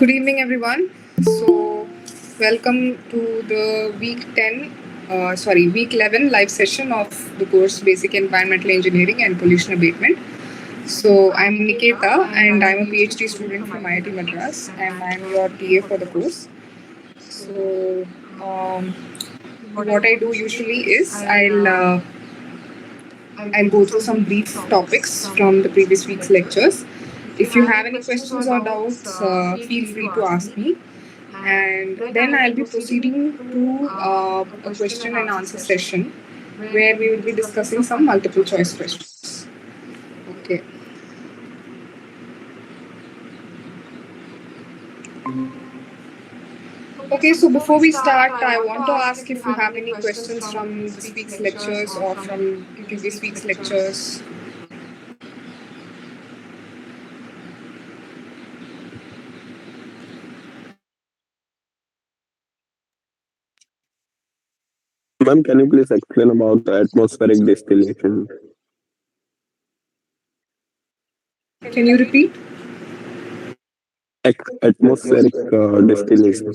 Good evening, everyone. So, welcome to the week 11 live session of the course Basic Environmental Engineering and Pollution Abatement. So, I'm Niketa and I'm a PhD student from IIT Madras and I'm your TA for the course. So, what I do usually is I'll go through some brief topics from the previous week's lectures. If you have any questions or doubts, feel free to ask me. And then I'll be proceeding to a question and answer session where we will be discussing some multiple choice questions. Okay. Okay, so before we start, I want to ask if you have any questions from this week's lectures or from previous week's lectures. Ma'am, can you please explain about the atmospheric distillation? Can you repeat? Atmospheric distillation.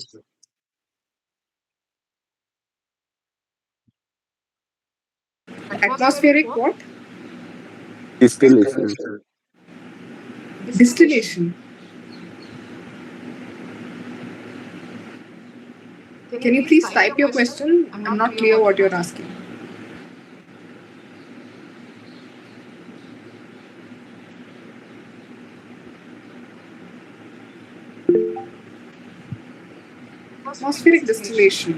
Atmospheric what? Distillation. Distillation. Can you please type your question? I'm not clear what you're asking. Atmospheric distillation.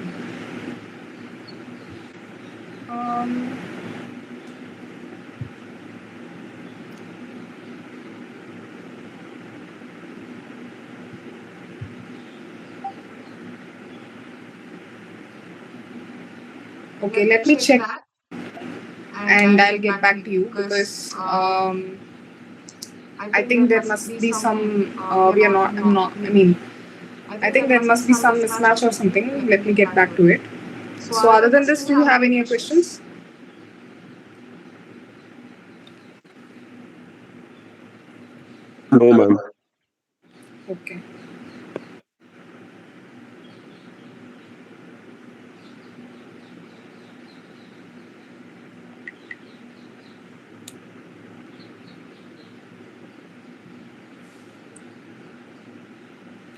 Um, okay, let me check and I'll get back to you because I think there must be some. We are not. I'm not. I mean, I think there must be some mismatch or something. Let me get back to it. So, other than this, do you have any questions? No, ma'am. Okay.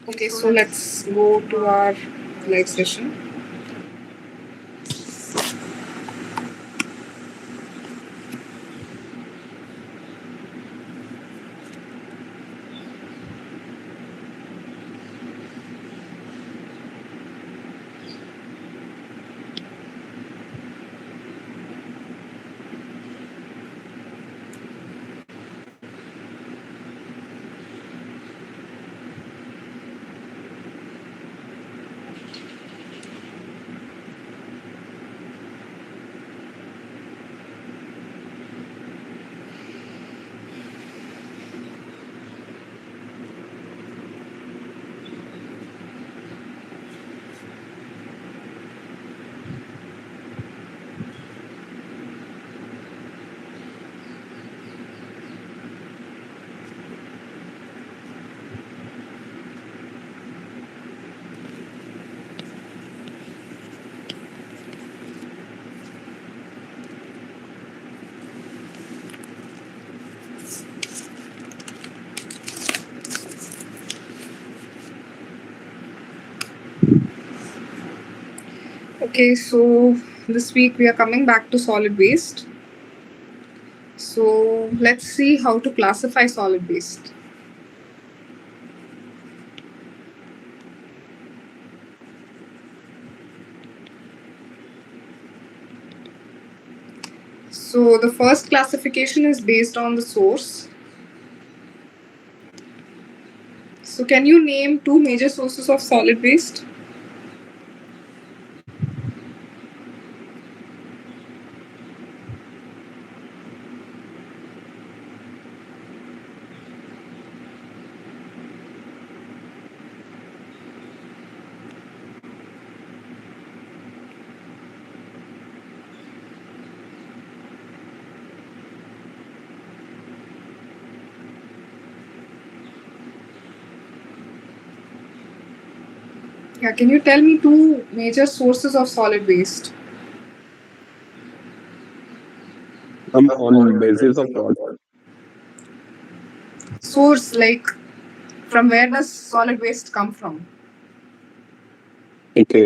Okay, so let's go to our live session. Okay, so this week we are coming back to solid waste. So let's see how to classify solid waste. So the first classification is based on the source. So can you name two major sources of solid waste? Yeah, can you tell me two major sources of solid waste? On basis of what? Source, like from where does solid waste come from? Okay,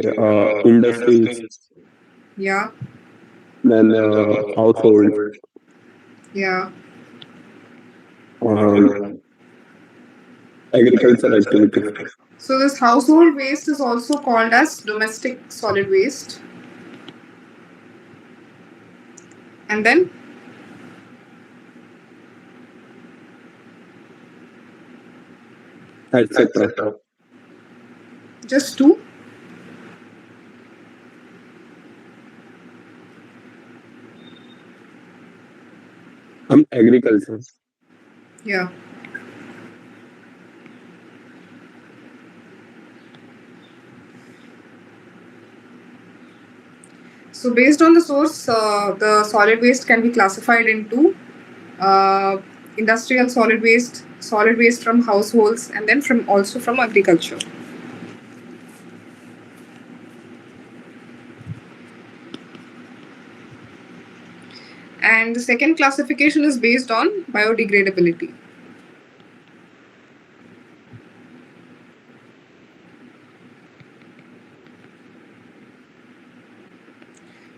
industries, Yeah, then household, yeah. um, agriculture activities. So this household waste is also called as domestic solid waste. And then etc. just two. Agriculture. Yeah. So based on the source, the solid waste can be classified into uh, industrial solid waste from households, and then from also from agriculture. And the second classification is based on biodegradability.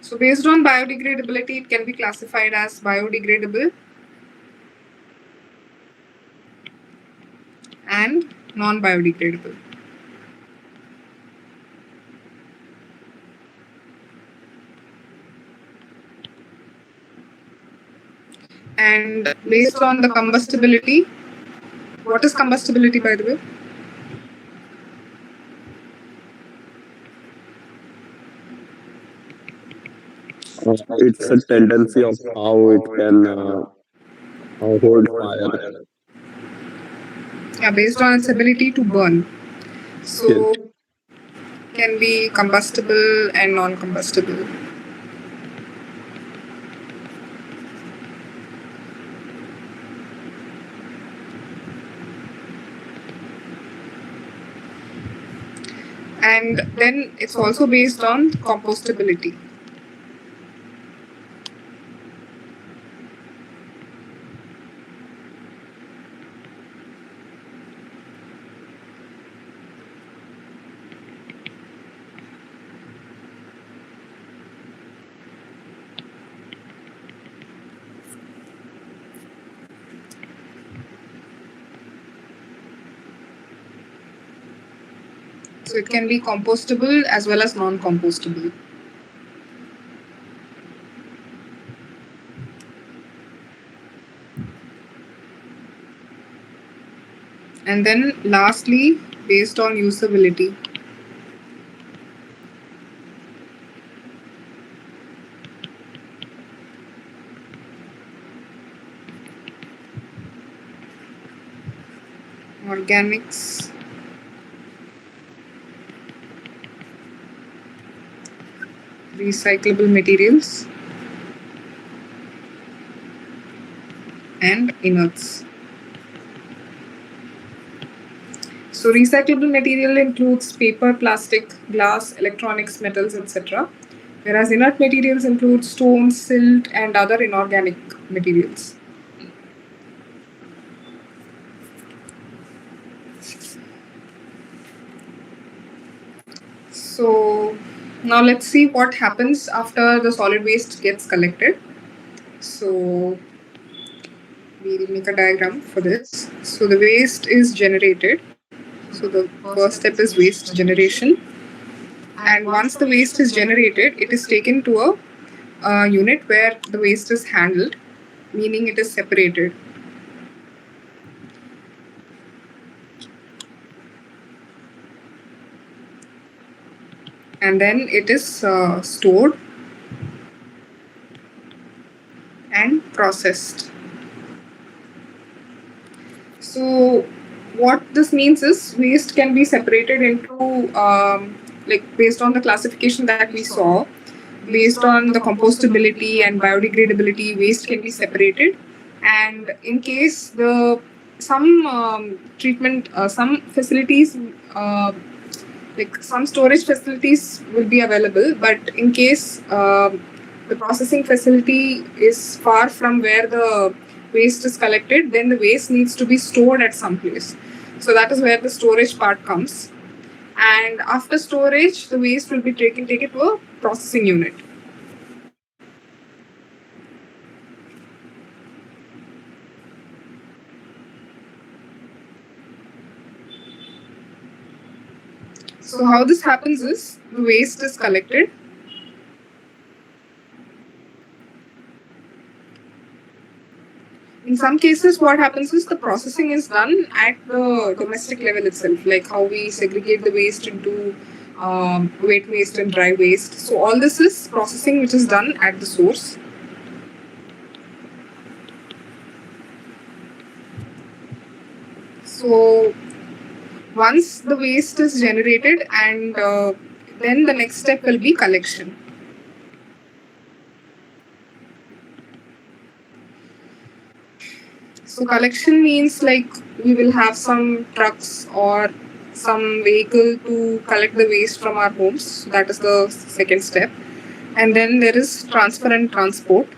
So based on biodegradability, it can be classified as biodegradable and non-biodegradable. And based on the combustibility, what is combustibility, by the way? It's a tendency of how it can hold fire. Yeah, based on its ability to burn. So Yes. can be combustible and non-combustible. And then it's also based on compostability. So it can be compostable as well as non-compostable. And then lastly, based on usability. Organics, recyclable materials, and inerts. So recyclable material includes paper, plastic, glass, electronics, metals, etc. Whereas inert materials include stone, silt, and other inorganic materials. So now let's see what happens after the solid waste gets collected. So we'll make a diagram for this. So the waste is generated. So the first step is waste generation. And once the waste is generated, it is taken to a unit where the waste is handled, meaning it is separated. And then it is stored and processed. So what this means is waste can be separated into like based on the classification that we saw, based on the compostability and biodegradability, waste can be separated. And in case some treatment, some facilities like some storage facilities will be available, but in case the processing facility is far from where the waste is collected, then the waste needs to be stored at some place. So that is where the storage part comes. And after storage, the waste will be taken to a processing unit. So how this happens is the waste is collected. In some cases, what happens is the processing is done at the domestic level itself, like how we segregate the waste into wet waste and dry waste. So all this is processing which is done at the source. So once the waste is generated, and then the next step will be collection. So collection means like we will have some trucks or some vehicle to collect the waste from our homes. So that is the second step. And then there is transfer and transport.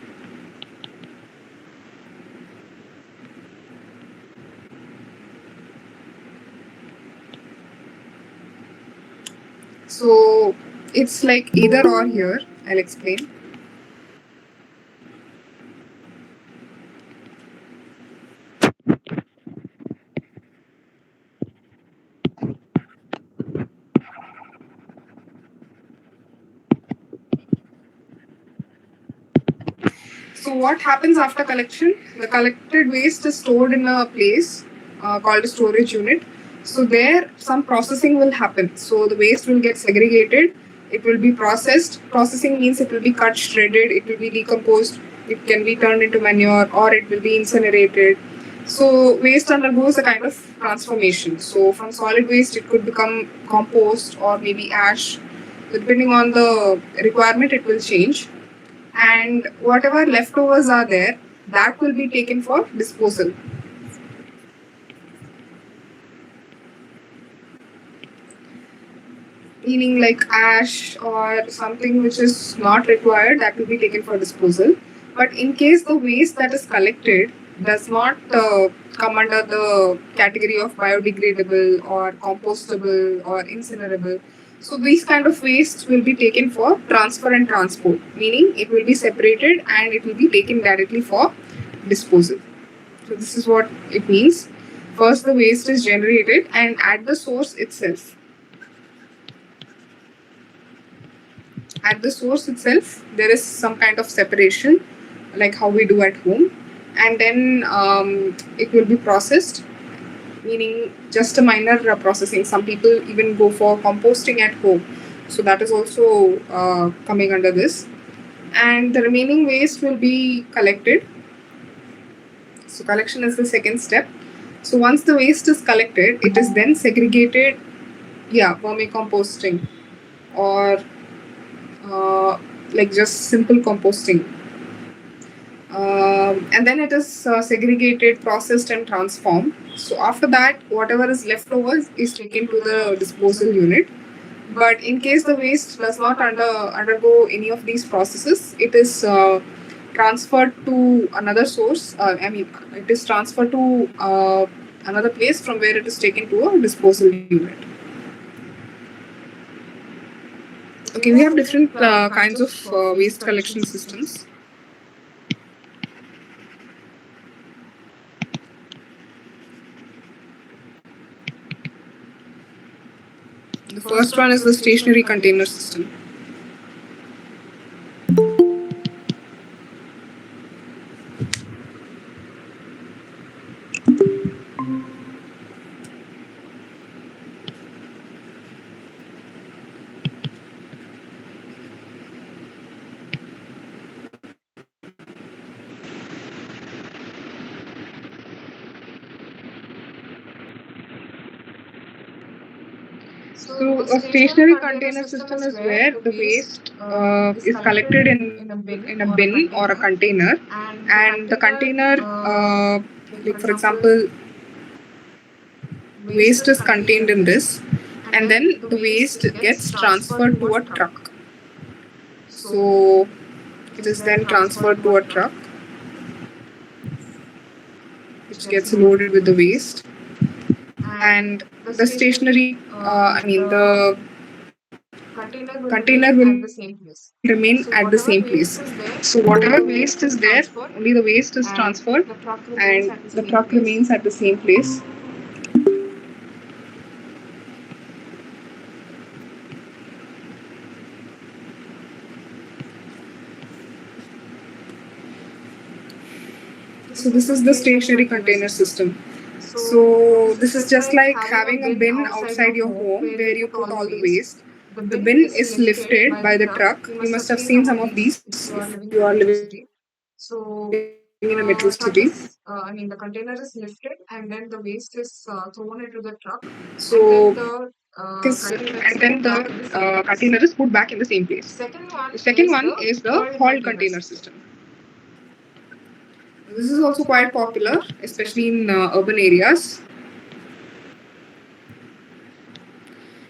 So it's like either or here. I'll explain. So what happens after collection? The collected waste is stored in a place called a storage unit. So there some processing will happen. So the waste will get segregated. It will be processed. Processing means it will be cut, shredded, it will be decomposed, it can be turned into manure, or it will be incinerated. So waste undergoes a kind of transformation. So from solid waste it could become compost or maybe ash. Depending on the requirement it will change. And whatever leftovers are there, that will be taken for disposal. Meaning like ash or something which is not required, that will be taken for disposal. But in case the waste that is collected does not come under the category of biodegradable or compostable or incinerable, so these kind of waste will be taken for transfer and transport, meaning it will be separated and it will be taken directly for disposal. So this is what it means. First the waste is generated, and at the source itself, there is some kind of separation, like how we do at home, and then it will be processed, meaning just a minor processing. Some people even go for composting at home, so that is also coming under this. And the remaining waste will be collected. So collection is the second step. So once the waste is collected, it is then segregated, vermicomposting, or like just simple composting. And then it is segregated, processed, and transformed. So after that, whatever is left over is taken to the disposal unit. But in case the waste does not undergo any of these processes, it is transferred to another source. It is transferred to another place from where it is taken to a disposal unit. Okay, we have different kinds of waste collection systems. The first one is the stationary container system. So a stationary container system is where the waste is collected in a bin or a container, and the container, like for example, waste is contained in this, and then the waste gets transferred to a truck. So it is then transferred to a truck, which gets loaded with the waste, and the stationary, the container will remain at the same place. So whatever waste is there, only the waste is transferred, and the truck remains at the same place. So this is the stationary container system. So this is just like having a bin outside your home where you put all the waste. The bin is lifted by the truck. You must have seen some of these if you are living in a metro city. The container is lifted and then the waste is thrown into the truck. So and then the container is put back in the same place. The second one is the hauled container system. This is also quite popular, especially in urban areas.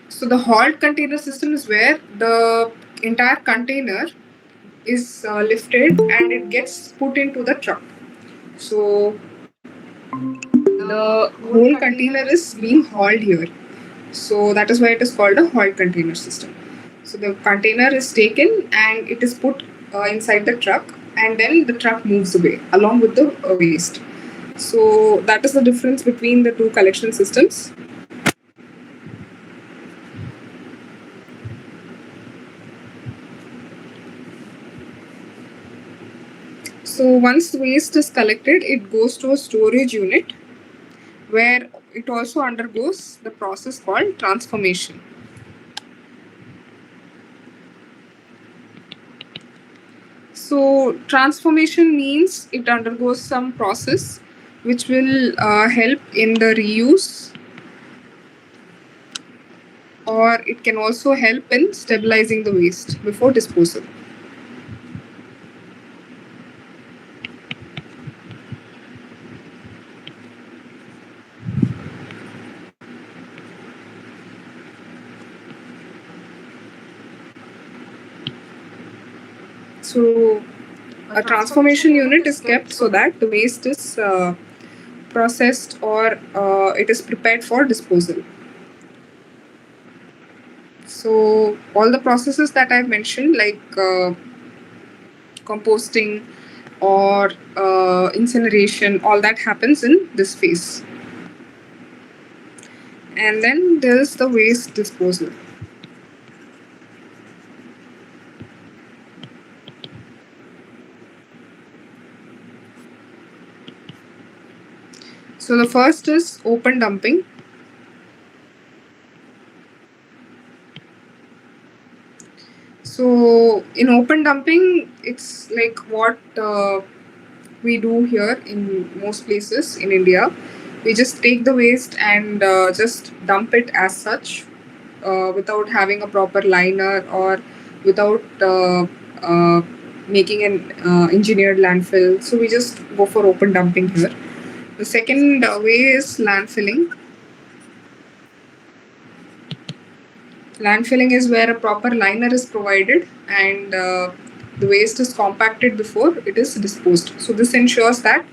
So the hauled container system is where the entire container is lifted and it gets put into the truck. So the whole container is being hauled here. So that is why it is called a hauled container system. So the container is taken and it is put inside the truck, and then the truck moves away along with the waste. So that is the difference between the two collection systems. So once the waste is collected, it goes to a storage unit where it also undergoes the process called transformation. So transformation means it undergoes some process which will help in the reuse, or it can also help in stabilizing the waste before disposal. So a transformation unit is kept so that the waste is processed or it is prepared for disposal. So all the processes that I've mentioned, like composting or incineration, all that happens in this phase. And then there's the waste disposal. So the first is open dumping. So in open dumping, it's like what we do here in most places in India. We just take the waste and just dump it as such, without having a proper liner or without making an engineered landfill. So we just go for open dumping here. The second way is landfilling. Landfilling is where a proper liner is provided and the waste is compacted before it is disposed. So this ensures that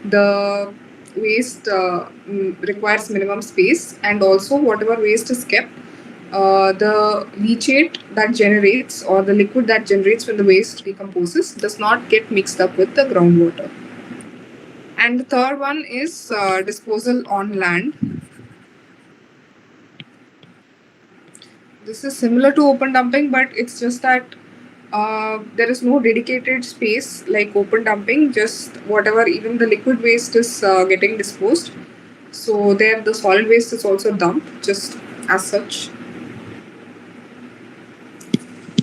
the waste requires minimum space, and also whatever waste is kept, the leachate that generates or the liquid that generates when the waste decomposes does not get mixed up with the groundwater. And the third one is disposal on land. This is similar to open dumping, but it's just that there is no dedicated space like open dumping, just whatever, even the liquid waste is getting disposed. So there the solid waste is also dumped just as such.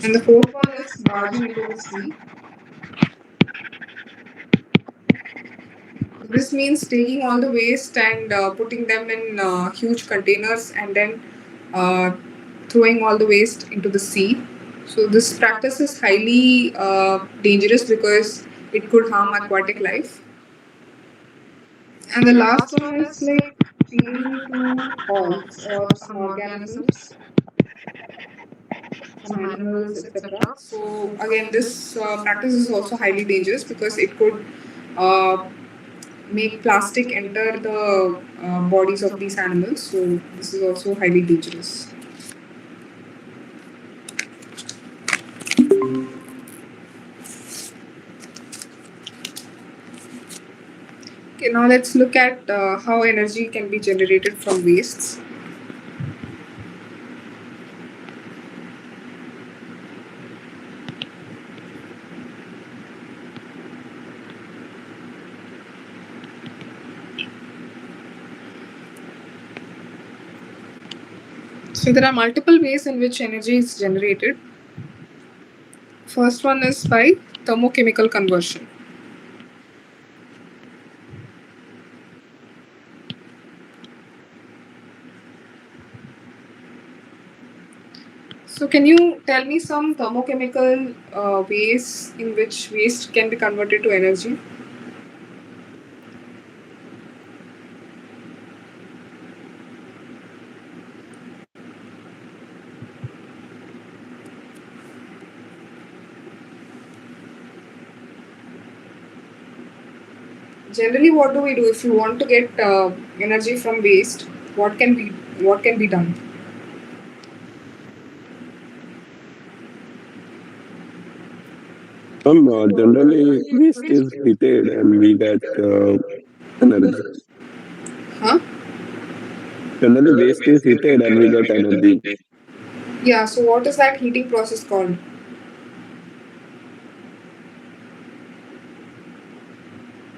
And the fourth one is barging into the sea. This means taking all the waste and putting them in huge containers and then throwing all the waste into the sea. So this practice is highly dangerous because it could harm aquatic life. And the last one is like pertaining to oils or some organisms, some animals, etc. So again, this practice is also highly dangerous because it could uh, make plastic enter the bodies of these animals. So this is also highly dangerous. Okay, now let's look at how energy can be generated from wastes. So there are multiple ways in which energy is generated. First one is by thermochemical conversion. So can you tell me some thermochemical ways in which waste can be converted to energy? Generally, what do we do if you want to get energy from waste? What can be done? Generally, waste is heated and we get energy. Huh? Generally, waste is heated and we get energy. Yeah. So what is that heating process called?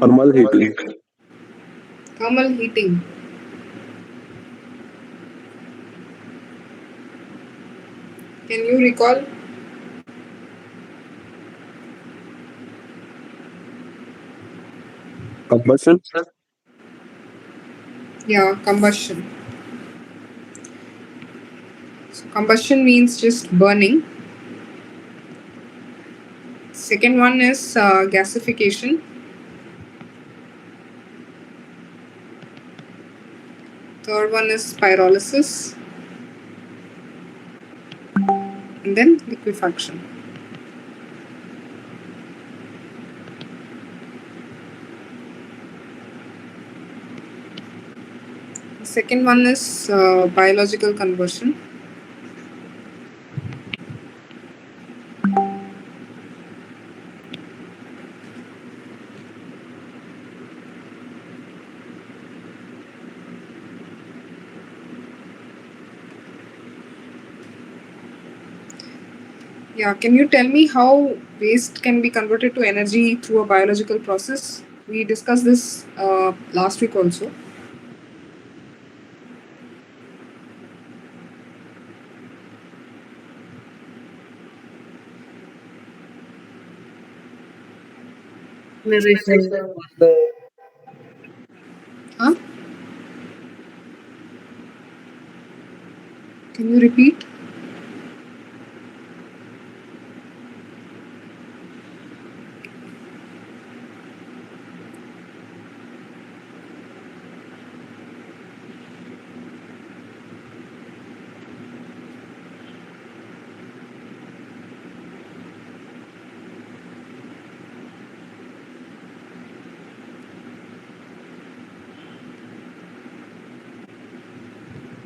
Thermal heating. Thermal heating. Can you recall? Combustion. Yeah, combustion. So combustion means just burning. Second one is gasification. Third one is pyrolysis. And then liquefaction. The second one is biological conversion. Yeah, can you tell me how waste can be converted to energy through a biological process? We discussed this last week also. Huh? Can you repeat?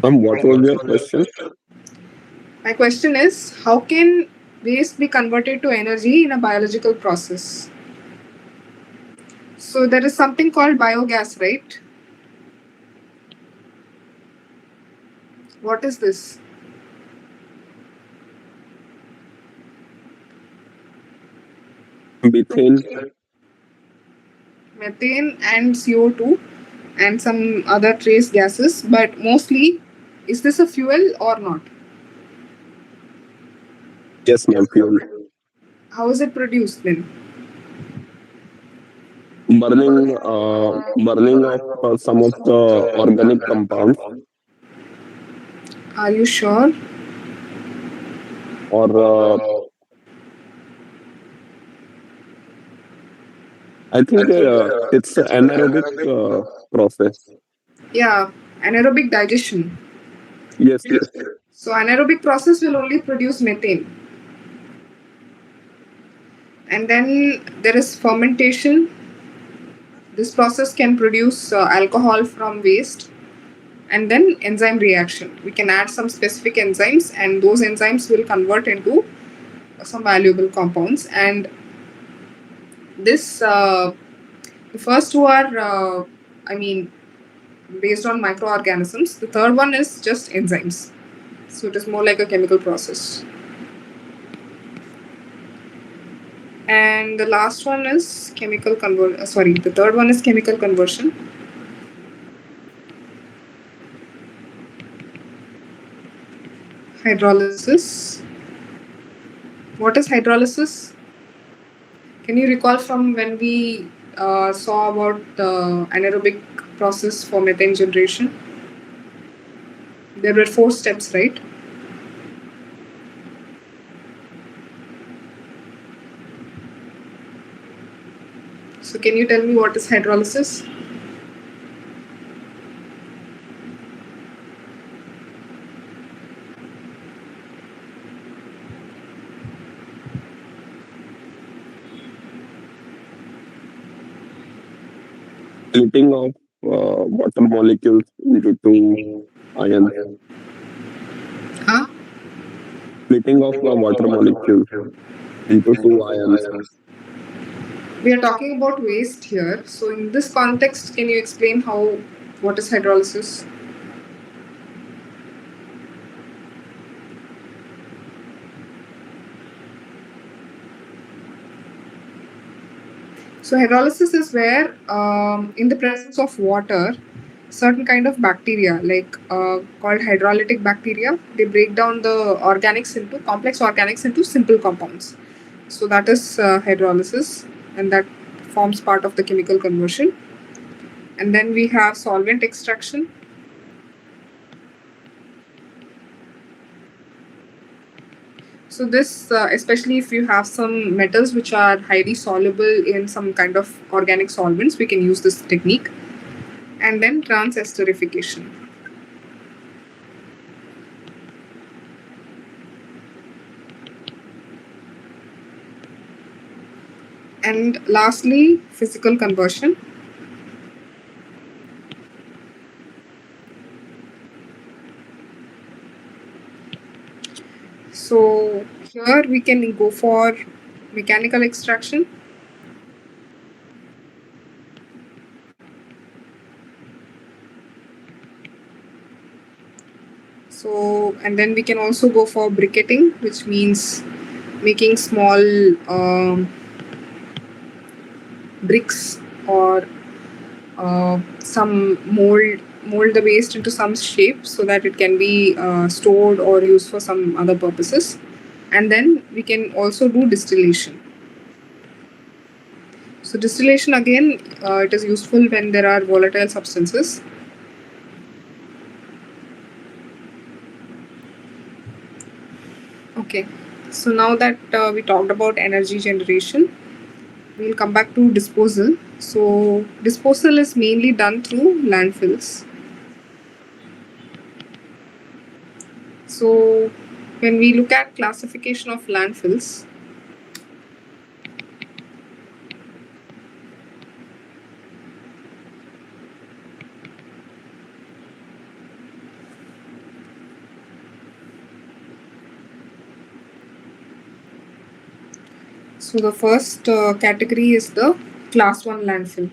What was your question? My question is how can waste be converted to energy in a biological process? So there is something called biogas, right? What is this? Methane. Methane and CO2 and some other trace gases, but mostly, is this a fuel or not? Yes, ma'am. Fuel. How is it produced then? Burning of some of the organic compounds, Are you sure? or I think it's an anaerobic process. Yeah, Anaerobic digestion. Yes, yes. So anaerobic process will only produce methane. And then there is fermentation. This process can produce alcohol from waste. And then enzyme reaction. We can add some specific enzymes, and those enzymes will convert into some valuable compounds. And this, the first two are, based on microorganisms. The third one is just enzymes. So it is more like a chemical process. And the last one is chemical conversion. The third one is chemical conversion. Hydrolysis. What is hydrolysis? Can you recall from when we saw about the anaerobic process for methane generation? There were 4 steps, right? So can you tell me what is hydrolysis? Splitting of water molecules into two ions. Huh? Splitting of water molecules into two ions. We are talking about waste here. So in this context, can you explain what is hydrolysis? So hydrolysis is where, in the presence of water, certain kind of bacteria, like called hydrolytic bacteria, they break down the complex organics into simple compounds. So that is hydrolysis, and that forms part of the chemical conversion. And then we have solvent extraction. So this, especially if you have some metals which are highly soluble in some kind of organic solvents, we can use this technique. And then transesterification. And lastly, physical conversion. So here we can go for mechanical extraction. So, and then we can also go for briquetting, which means making small bricks, or some mold the waste into some shape so that it can be stored or used for some other purposes. And then we can also do distillation. So distillation, again, it is useful when there are volatile substances. Okay, so now that we talked about energy generation, we'll come back to disposal. So disposal is mainly done through landfills. So when we look at classification of landfills, so the first category is the class 1 landfill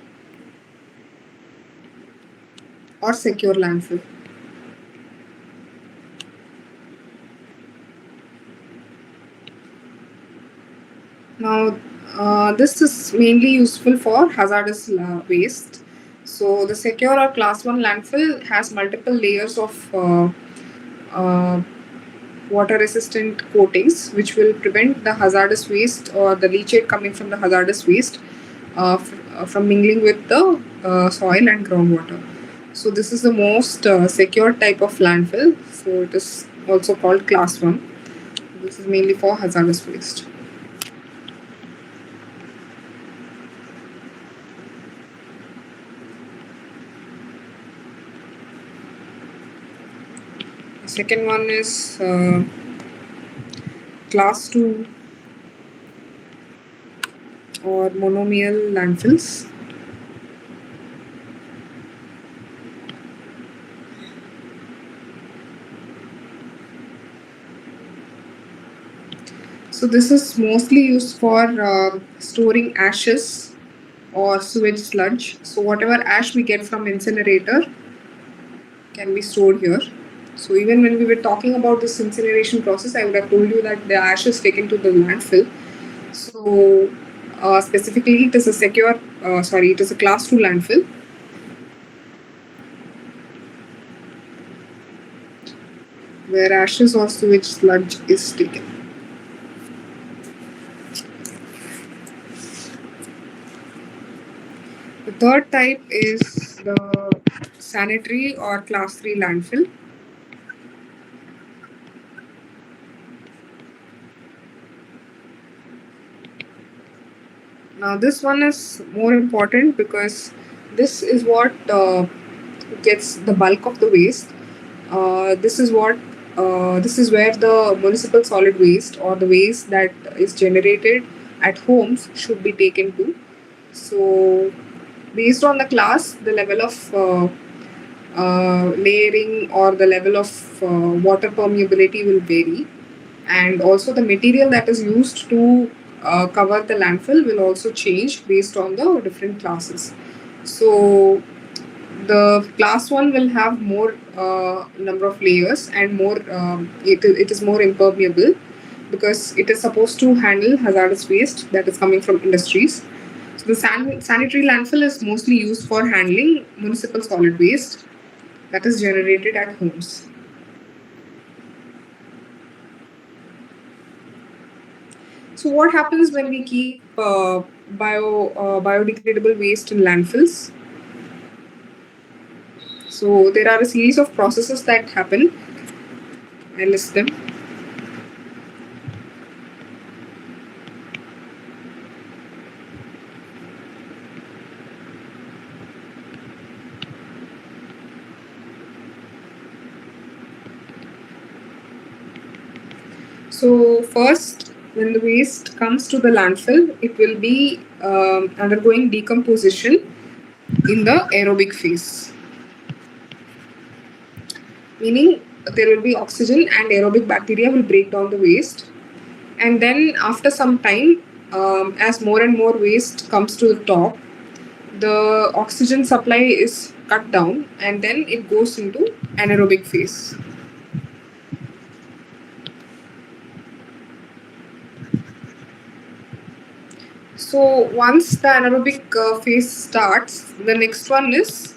or secure landfill. Now, this is mainly useful for hazardous waste. So the secure or class 1 landfill has multiple layers of uh, water resistant coatings, which will prevent the hazardous waste or the leachate coming from the hazardous waste from mingling with the soil and groundwater. So this is the most secure type of landfill. So it is also called class 1. This is mainly for hazardous waste. second one is class 2 or monomial landfills. So this is mostly used for storing ashes or sewage sludge. So whatever ash we get from incinerator can be stored here. So even when we were talking about this incineration process, I would have told you that the ash is taken to the landfill. So specifically, it is a it is a class 2 landfill. Where ashes or sewage sludge is taken. The third type is the sanitary or class 3 landfill. Now this one is more important because this is what gets the bulk of the waste. This is where the municipal solid waste or the waste that is generated at homes should be taken to. So based on the class, the level of layering or the level of water permeability will vary, and also the material that is used to cover the landfill will also change based on the different classes. So the class 1 will have more number of layers and it is more impermeable because it is supposed to handle hazardous waste that is coming from industries. So the sanitary landfill is mostly used for handling municipal solid waste that is generated at homes. So what happens when we keep biodegradable waste in landfills? So there are a series of processes that happen. I list them. So first, when the waste comes to the landfill, it will be undergoing decomposition in the aerobic phase. Meaning there will be oxygen and aerobic bacteria will break down the waste. And then after some time, as more and more waste comes to the top, the oxygen supply is cut down and then it goes into anaerobic phase. So once the anaerobic phase starts, the next one is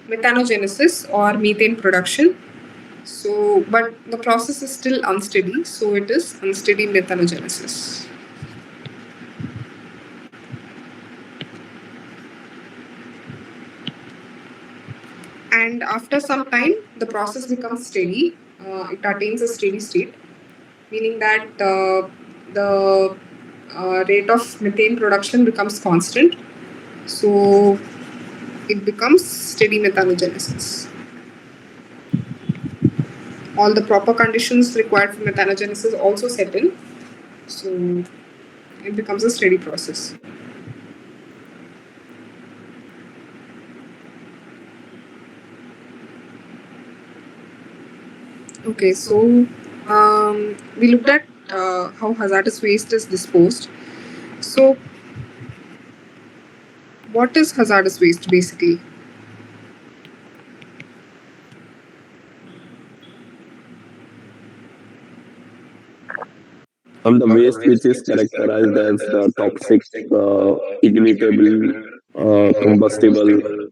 methanogenesis or methane production. So, but the process is still unsteady, so it is unsteady methanogenesis. And after some time, the process becomes steady. It attains a steady state, meaning that the rate of methane production becomes constant. So it becomes steady methanogenesis. All the proper conditions required for methanogenesis also set in. So it becomes a steady process. Okay, so we looked at how hazardous waste is disposed. So what is hazardous waste basically? The waste which is characterized as toxic, ignitable, combustible,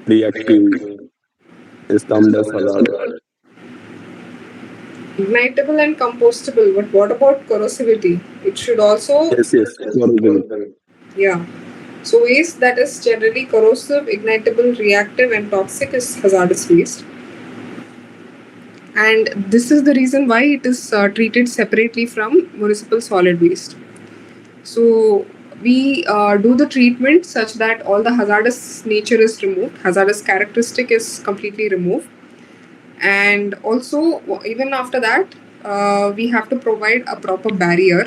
reactive is termed as hazard. Ignitable and compostable, but what about corrosivity? It should also. Yes, corrosive. Yeah. So waste that is generally corrosive, ignitable, reactive, and toxic is hazardous waste. And this is the reason why it is treated separately from municipal solid waste. So we do the treatment such that all the hazardous nature is removed, hazardous characteristic is completely removed, And also, even after that, we have to provide a proper barrier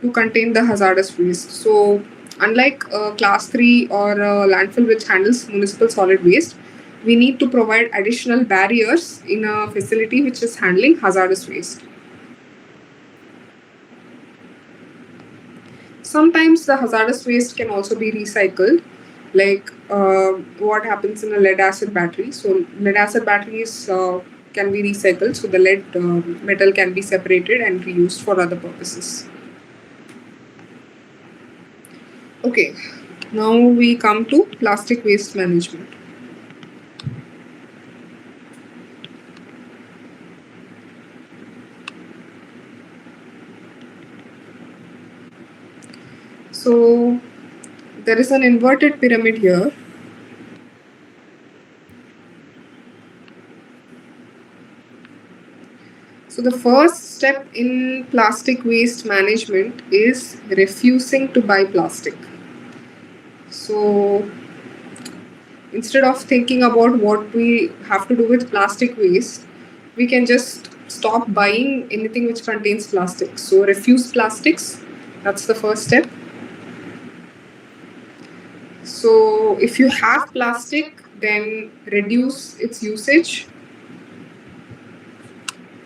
to contain the hazardous waste. So, unlike class 3 or landfill which handles municipal solid waste, we need to provide additional barriers in a facility which is handling hazardous waste. Sometimes the hazardous waste can also be recycled, like what happens in a lead acid battery. So, lead acid batteries can be recycled, so the lead metal can be separated and reused for other purposes. Okay, now we come to plastic waste management. So there is an inverted pyramid here. So the first step in plastic waste management is refusing to buy plastic. So instead of thinking about what we have to do with plastic waste, we can just stop buying anything which contains plastic. So refuse plastics, that's the first step. So if you have plastic, then reduce its usage.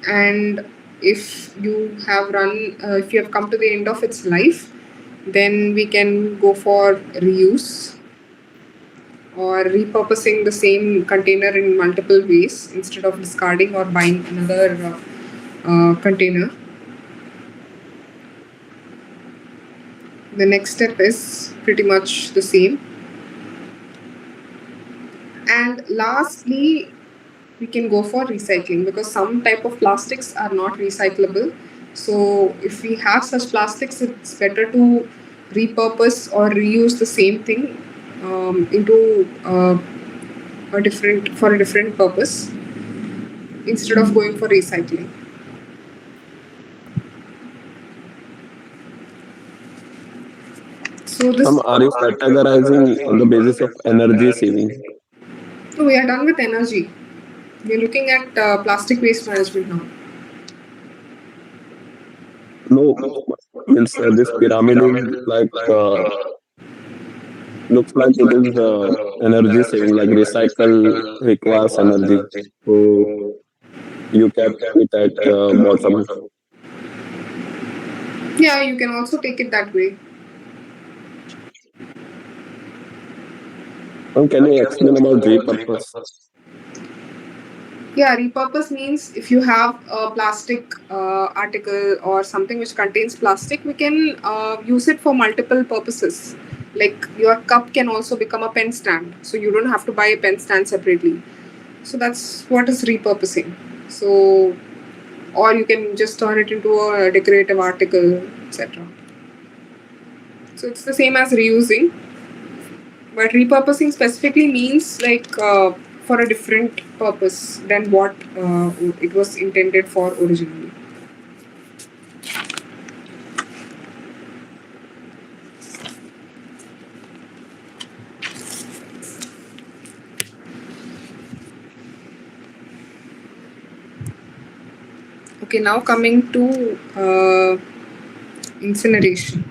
And if you have if you have come to the end of its life, then we can go for reuse or repurposing the same container in multiple ways instead of discarding or buying another container. The next step is pretty much the same. And lastly, we can go for recycling because some type of plastics are not recyclable. So if we have such plastics, it's better to repurpose or reuse the same thing into a different purpose instead of going for recycling. So this. Are you categorizing on the basis of energy saving? So we are done with energy. We are looking at plastic waste management now. No, means this pyramid is like looks like it is energy saving. Like recycle requires energy, so you kept it at bottom. Yeah, you can also take it that way. Can you explain about repurpose? Yeah, repurpose means if you have a plastic article or something which contains plastic, we can use it for multiple purposes. Like your cup can also become a pen stand, so you don't have to buy a pen stand separately. So that's what is repurposing. So, or you can just turn it into a decorative article, etc. So it's the same as reusing, but repurposing specifically means like for a different purpose than what it was intended for originally. Okay, now coming to incineration.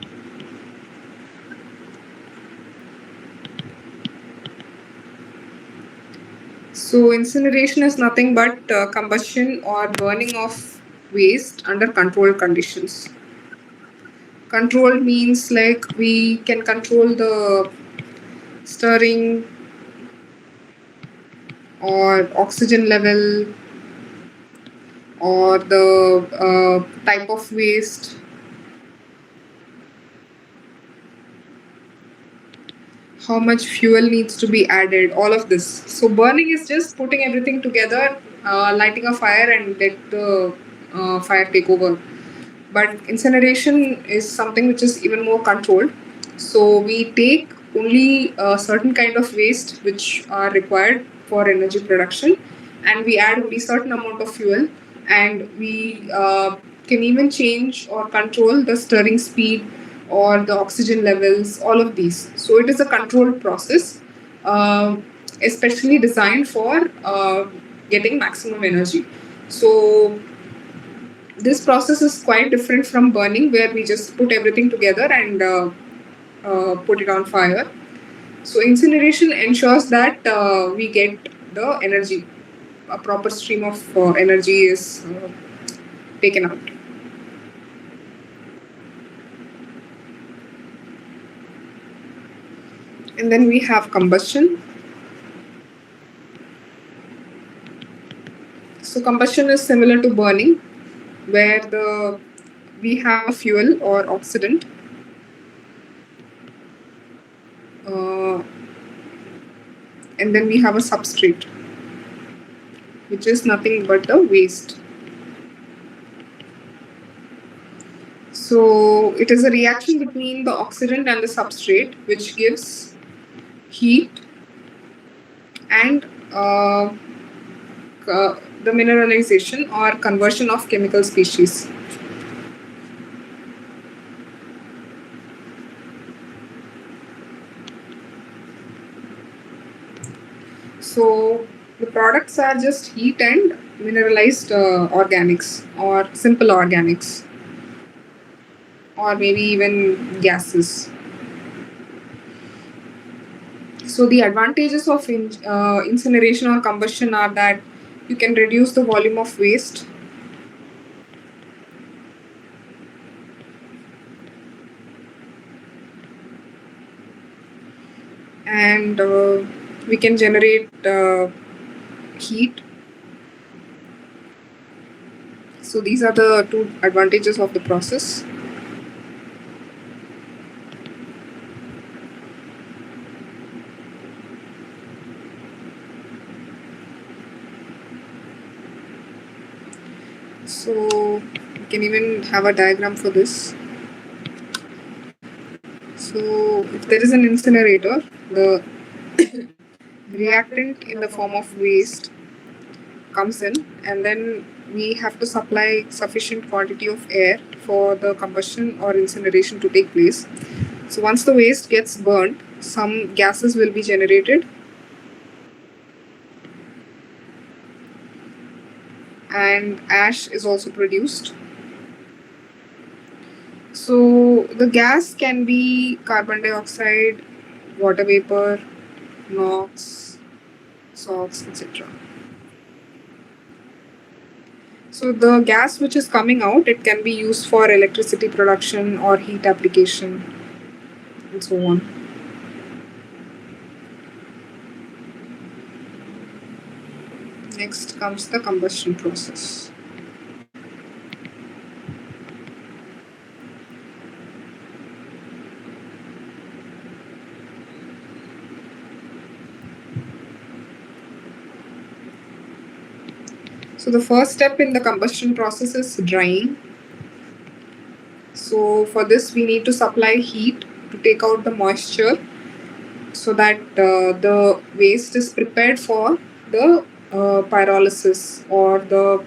So incineration is nothing but combustion or burning of waste under controlled conditions. Control means like we can control the stirring or oxygen level or the type of waste, how much fuel needs to be added, all of this. So burning is just putting everything together, lighting a fire and let the fire take over. But incineration is something which is even more controlled. So we take only a certain kind of waste which are required for energy production, and we add only certain amount of fuel, and we can even change or control the stirring speed or the oxygen levels, all of these. So it is a controlled process. Uh, especially designed for getting maximum energy. So this process is quite different from burning, where we just put everything together and put it on fire. So incineration ensures that we get the energy, a proper stream of energy is taken out. And then we have combustion. So combustion is similar to burning, where we have a fuel or oxidant, uh, and then we have a substrate, which is nothing but the waste. So it is a reaction between the oxidant and the substrate, which gives heat and the mineralization or conversion of chemical species. So the products are just heat and mineralized organics or simple organics, or maybe even gases. So the advantages of incineration or combustion are that you can reduce the volume of waste, and we can generate heat. So these are the two advantages of the process. So we can even have a diagram for this. So if there is an incinerator, the reactant in the form of waste comes in, and then we have to supply sufficient quantity of air for the combustion or incineration to take place. So once the waste gets burned, some gases will be generated, and ash is also produced. So the gas can be carbon dioxide, water vapor, NOx, SOx, etc. So the gas which is coming out, it can be used for electricity production or heat application and so on. Next comes the combustion process. So the first step in the combustion process is drying. So for this we need to supply heat to take out the moisture, so that the waste is prepared for the pyrolysis or the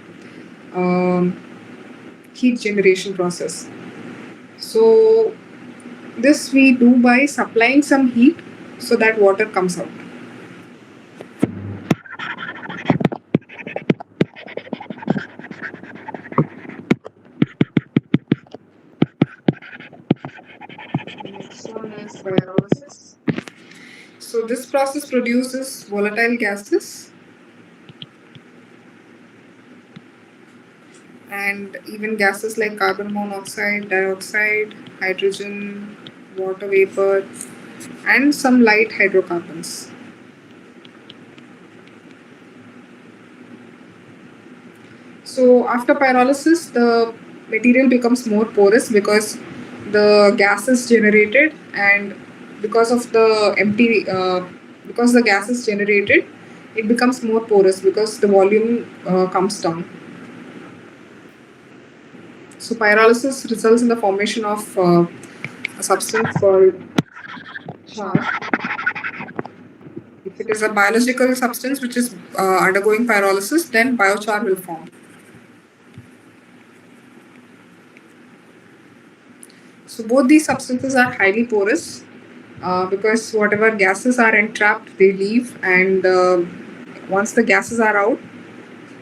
heat generation process. So this we do by supplying some heat so that water comes out. Next one is pyrolysis. So this process produces volatile gases and even gases like carbon monoxide, dioxide, hydrogen, water vapor, and some light hydrocarbons. So after pyrolysis, the material becomes more porous because the gas is generated, and because of the because the gas is generated, it becomes more porous because the volume comes down. So pyrolysis results in the formation of a substance called char. If it is a biological substance which is undergoing pyrolysis, then biochar will form. So both these substances are highly porous, because whatever gases are entrapped, they leave, and once the gases are out,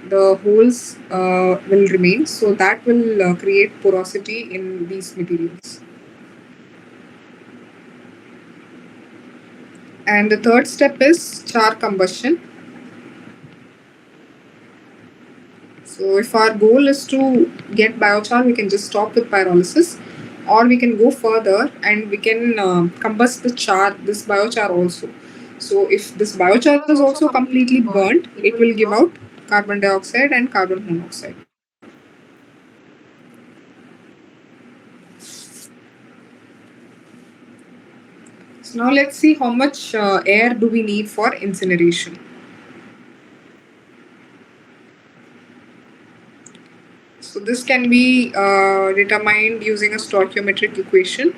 the holes will remain. So that will create porosity in these materials. And the third step is char combustion. So if our goal is to get biochar, we can just stop with pyrolysis, or we can go further and we can combust the char, this biochar also. So if this biochar is also completely burnt, it will give out carbon dioxide and carbon monoxide. So now let's see how much air do we need for incineration. So this can be determined using a stoichiometric equation.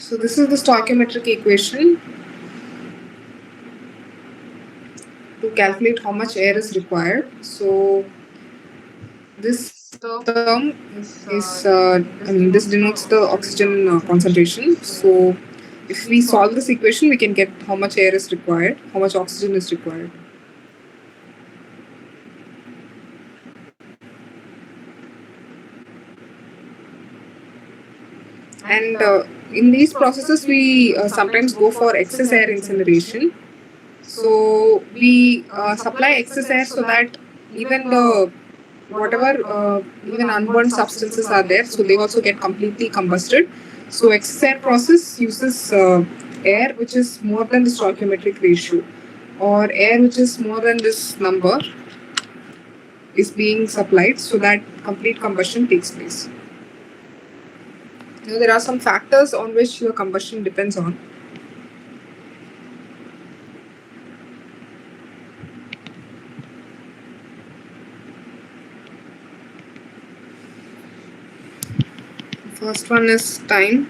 So this is the stoichiometric equation to calculate how much air is required. So this term is, this denotes the oxygen concentration. So if we solve this equation, we can get how much air is required, how much oxygen is required. And in these processes, we sometimes go for excess air incineration. So we supply excess air so that even the whatever even unburned substances are there, so they also get completely combusted. So excess air process uses air which is more than the stoichiometric ratio, or air which is more than this number is being supplied so that complete combustion takes place. There are some factors on which the combustion depends on. First one is time.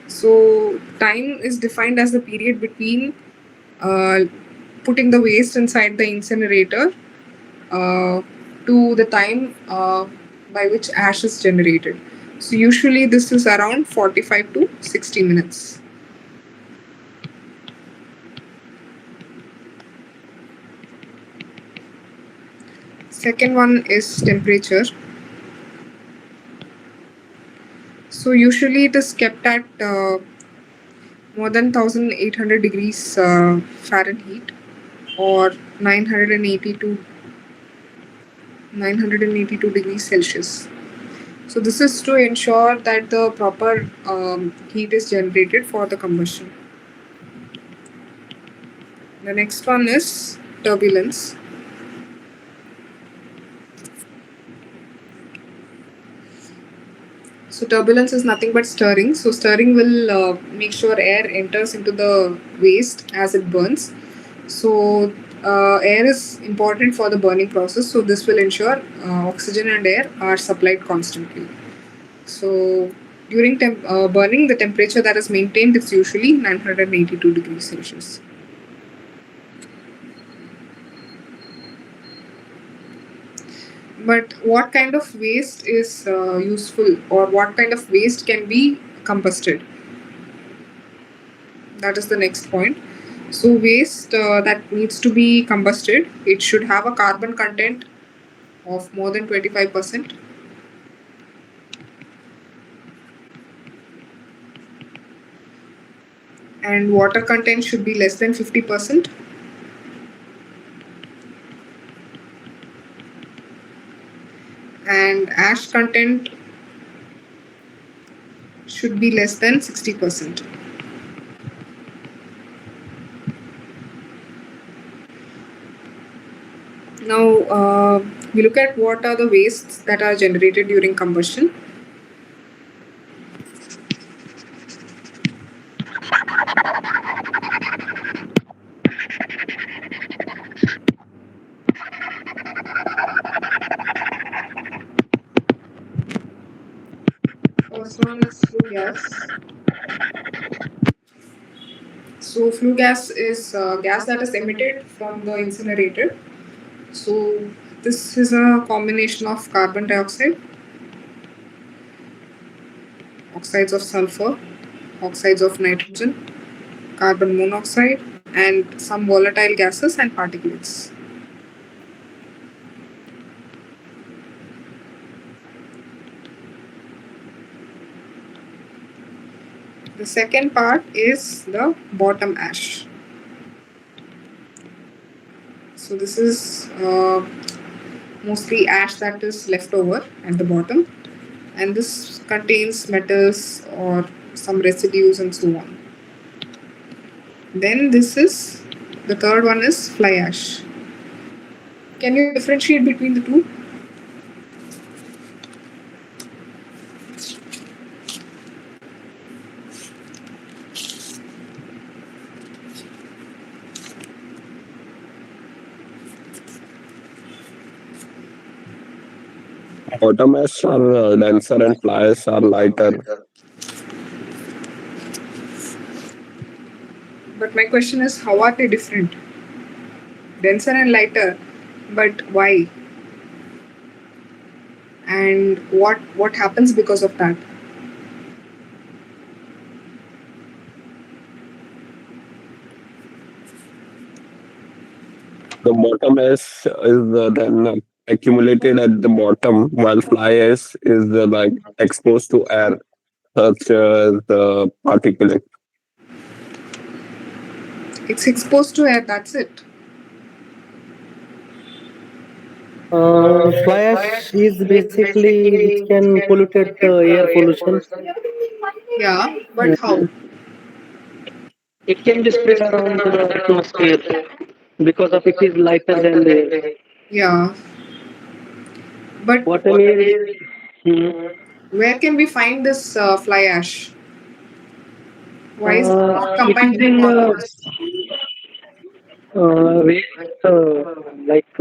So time is defined as the period between putting the waste inside the incinerator to the time by which ash is generated. So usually this is around 45 to 60 minutes. Second one is temperature. So usually it is kept at more than 1800 degrees Fahrenheit, or 982 degrees Celsius. So this is to ensure that the proper heat is generated for the combustion. The next one is turbulence. So turbulence is nothing but stirring. So stirring will make sure air enters into the waste as it burns. So air is important for the burning process. So this will ensure oxygen and air are supplied constantly. So during burning, the temperature that is maintained is usually 982 degrees Celsius. But what kind of waste is useful, or what kind of waste can be combusted? That is the next point. So waste that needs to be combusted, it should have a carbon content of more than 25%. and water content should be less than 50%. And ash content should be less than 60%. Now, we look at what are the wastes that are generated during combustion. First one is flue gas. So flue gas is gas that is emitted from the incinerator. So this is a combination of carbon dioxide, oxides of sulfur, oxides of nitrogen, carbon monoxide, and some volatile gases and particulates. The second part is the bottom ash. So this is mostly ash that is left over at the bottom, and this contains metals or some residues and so on. Then this is the third one is fly ash. Can you differentiate between the two? Bottom ash are denser and fly ash are lighter. But my question is, how are they different? Denser and lighter, but why? And what happens because of that? The bottom ash is then accumulated at the bottom, while fly ash is like exposed to air, such as the particulate. It's exposed to air, that's it. Fly ash is basically which can pollute air pollution. Yeah, but how? It can be spread around the atmosphere because of it is lighter than the air. Yeah. But What I mean is, where can we find this fly ash? Why is it not it combined is with in bottom ash? waste, like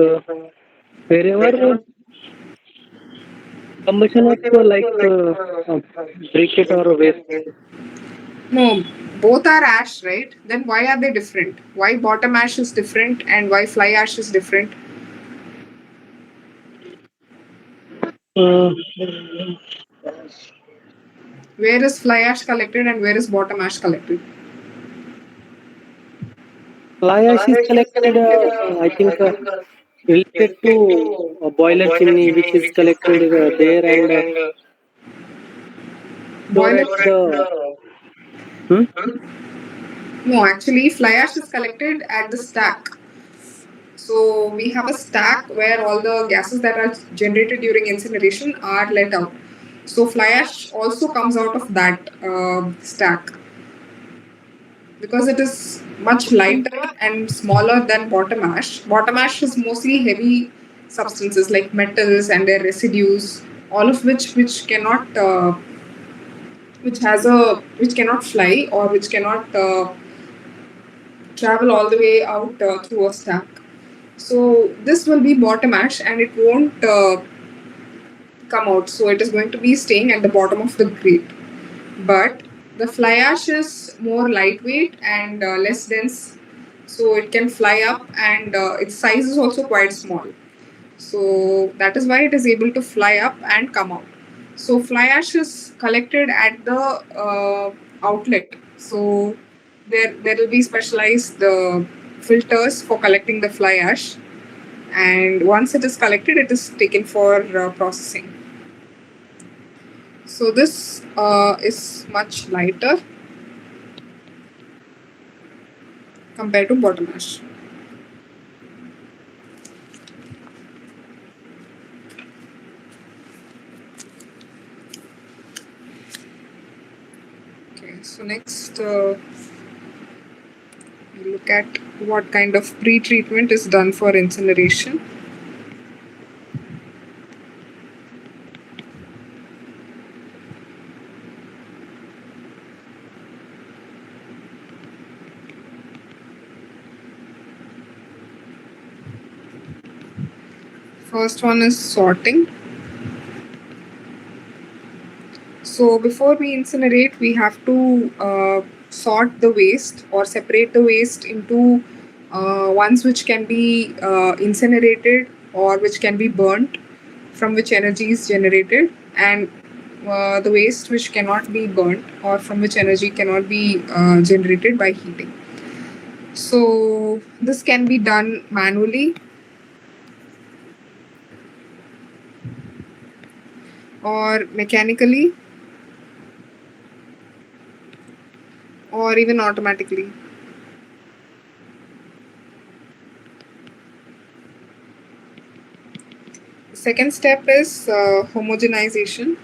wherever combustion of briquette or waste. No, both are ash, right? Then why are they different? Why bottom ash is different and why fly ash is different? Uh, Where is fly ash collected and where is bottom ash collected? Fly ash is collected, I think, related to a boiler chimney, which is collected there and stored Boiler. at the. No, actually, fly ash is collected at the stack. So we have a stack where all the gases that are generated during incineration are let out. So fly ash also comes out of that stack because it is much lighter and smaller than bottom ash. Bottom ash is mostly heavy substances like metals and their residues, all of which cannot which cannot fly or which cannot travel all the way out through a stack. So this will be bottom ash and it won't come out. So it is going to be staying at the bottom of the grate. But the fly ash is more lightweight and less dense. So it can fly up and its size is also quite small. So that is why it is able to fly up and come out. So fly ash is collected at the outlet. So there will be specialized filters for collecting the fly ash, and once it is collected, it is taken for processing. So this is much lighter. compared to bottom ash. Okay, so next we look at what kind of pre-treatment is done for incineration. First one is sorting. So before we incinerate, we have to sort the waste or separate the waste into ones which can be incinerated or which can be burnt, from which energy is generated, and the waste which cannot be burnt or from which energy cannot be generated by heating. So this can be done manually or mechanically or even automatically. Second step is homogenization.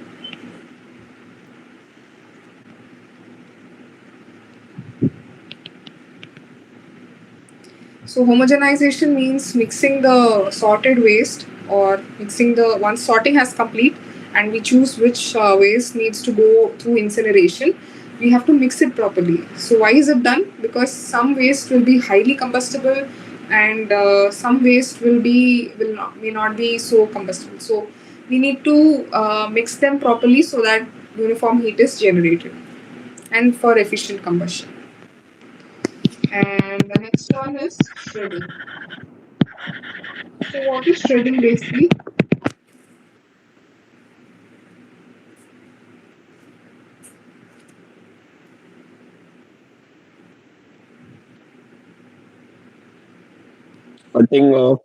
So homogenization means mixing the sorted waste or mixing the once sorting has complete and we choose which waste needs to go through incineration, we have to mix it properly. So why is it done? Because some waste will be highly combustible and some waste may not be so combustible. So we need to mix them properly so that uniform heat is generated and for efficient combustion. And the next one is shredding. So what is shredding basically? Cutting of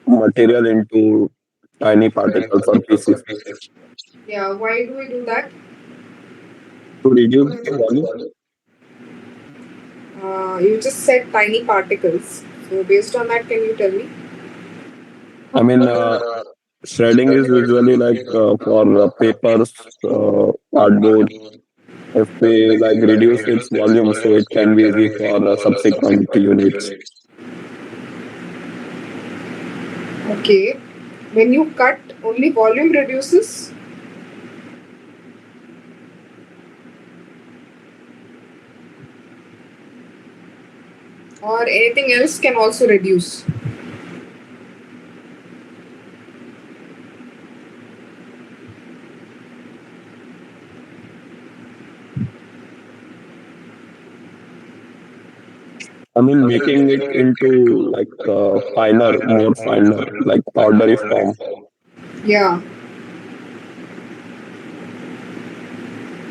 material into tiny particles or pieces Yeah, why do we do that? to reduce the volume. You just said tiny particles. So based on that, can you tell me? I mean, shredding is usually like for papers, cardboard. If we like reduce its volume, so it can be easy for subsequent units. Okay. When you cut, only volume reduces. Or anything else can also reduce. I mean, making it into like finer, more finer, like powdery form. Yeah.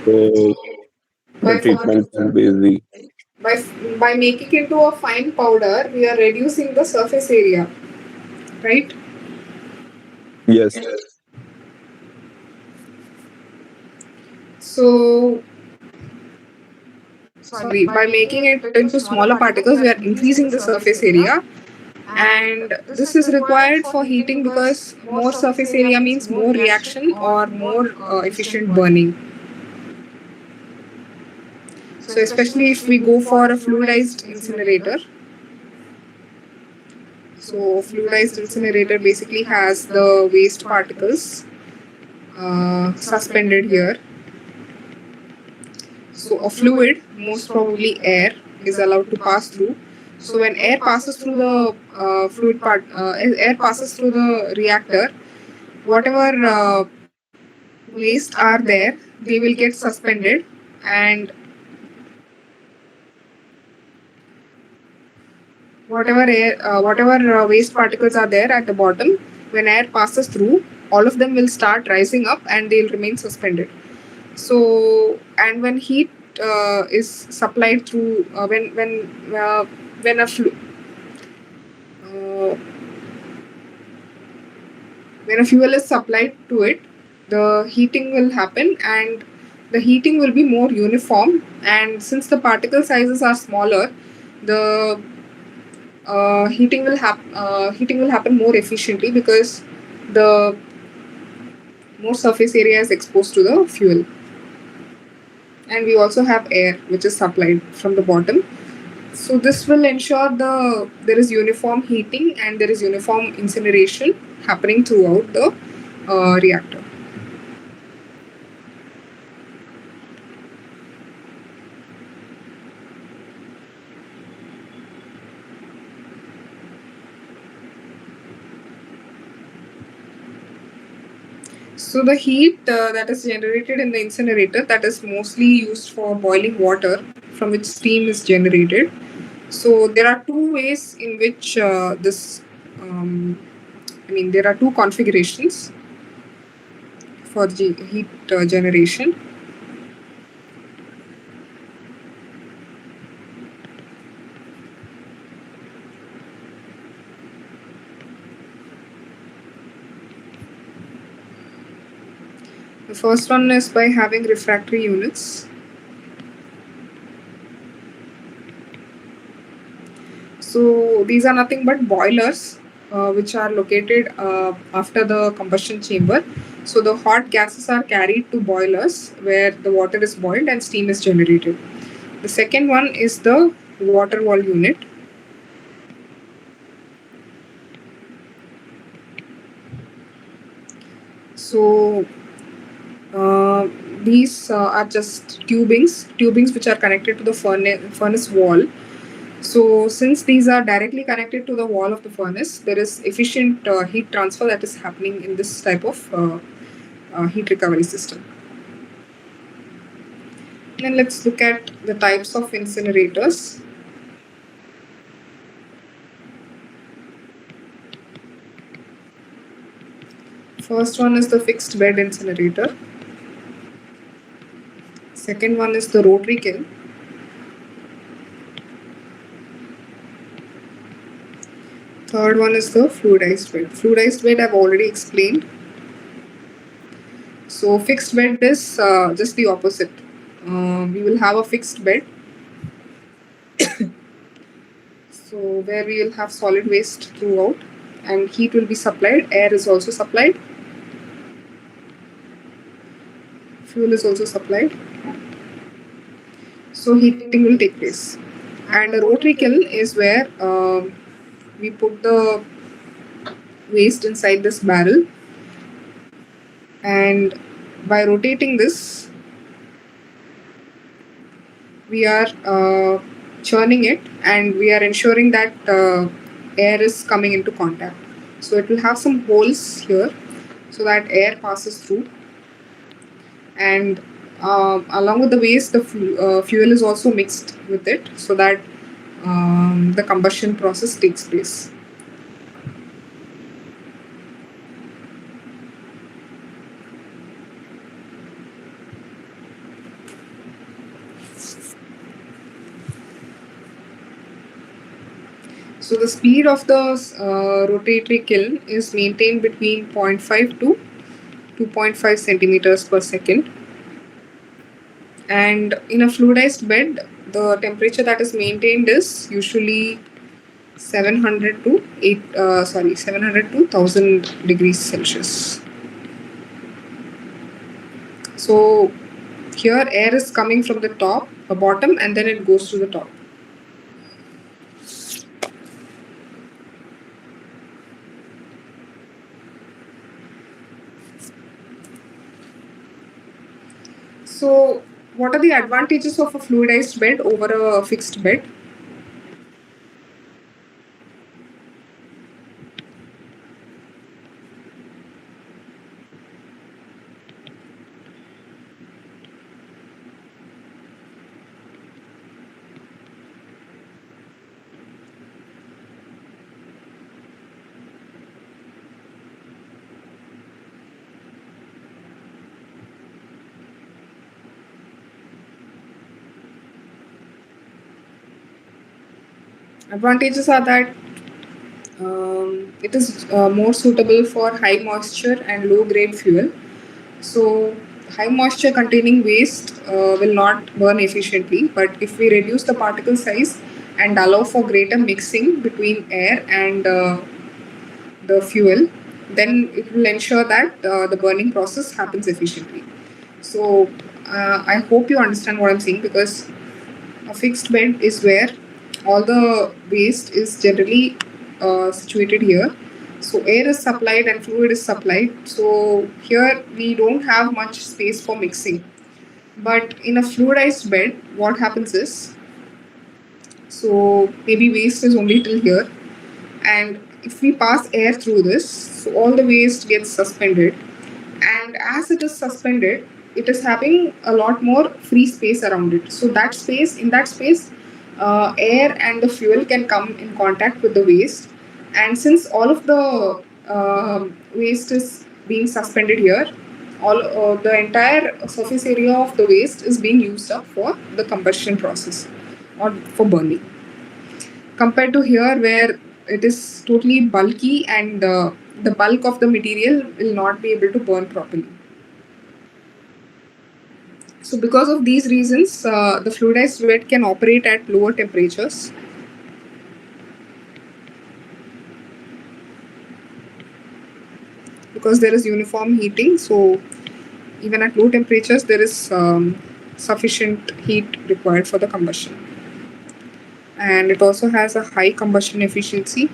So the By, treatment can be easy. by, by making it into a fine powder, we are reducing the surface area, right? Yes. So, sorry, by making it into smaller particles, we are increasing the surface area, and this is required for heating because more surface area means more reaction or more efficient burning. So especially if we go for a fluidized incinerator. So fluidized incinerator basically has the waste particles suspended here. So a fluid, most probably air, is allowed to pass through. So when air passes through the air passes through the reactor, whatever waste are there, they will get suspended, and whatever waste particles are there at the bottom, when air passes through, all of them will start rising up and they'll remain suspended. So, and when heat is supplied through when a uh, when a fuel is supplied to it, the heating will happen and the heating will be more uniform. And since the particle sizes are smaller, the heating will happen more efficiently because the more surface area is exposed to the fuel. And we also have air which is supplied from the bottom. So this will ensure there is uniform heating and there is uniform incineration happening throughout the reactor. So the heat that is generated in the incinerator, that is mostly used for boiling water from which steam is generated. So there are two ways in which there are two configurations for the heat generation. The first one is by having refractory units. So these are nothing but boilers which are located after the combustion chamber. So the hot gases are carried to boilers where the water is boiled and steam is generated. The second one is the water wall unit. So these are just tubings which are connected to the furnace wall. So since these are directly connected to the wall of the furnace, there is efficient heat transfer that is happening in this type of heat recovery system. Then let's look at the types of incinerators. First one is the fixed bed incinerator. Second one is the rotary kiln. Third one is the fluidized bed. Fluidized bed I've already explained. So fixed bed is just the opposite. We will have a fixed bed. So where we will have solid waste throughout and heat will be supplied. Air is also supplied. Fuel is also supplied. So heating will take place. And a rotary kiln is where we put the waste inside this barrel, and by rotating this we are churning it and we are ensuring that air is coming into contact. So it will have some holes here so that air passes through, and along with the waste the fuel is also mixed with it so that the combustion process takes place. So the speed of the rotatory kiln is maintained between 0.5 to 2.5 centimeters per second. And in a fluidized bed, the temperature that is maintained is usually 700 to 1000 degrees Celsius. So here air is coming from the bottom, and then it goes to the top. So what are the advantages of a fluidized bed over a fixed bed? Advantages are that it is more suitable for high moisture and low grade fuel. So high moisture containing waste will not burn efficiently, but if we reduce the particle size, and allow for greater mixing between air and the fuel, then it will ensure that the burning process happens efficiently. So I hope you understand what I'm saying, because a fixed bed is where all the waste is generally situated here. So air is supplied and fluid is supplied. So here we don't have much space for mixing. But in a fluidized bed, what happens is, so maybe waste is only till here, and if we pass air through this, so all the waste gets suspended, and as it is suspended, it is having a lot more free space around it. So that space, in that space, air and the fuel can come in contact with the waste, and since all of the waste is being suspended here, all the entire surface area of the waste is being used up for the combustion process or for burning, compared to here where it is totally bulky and the bulk of the material will not be able to burn properly. So because of these reasons, the fluidized bed can operate at lower temperatures. Because there is uniform heating, so even at low temperatures there is sufficient heat required for the combustion. And it also has a high combustion efficiency.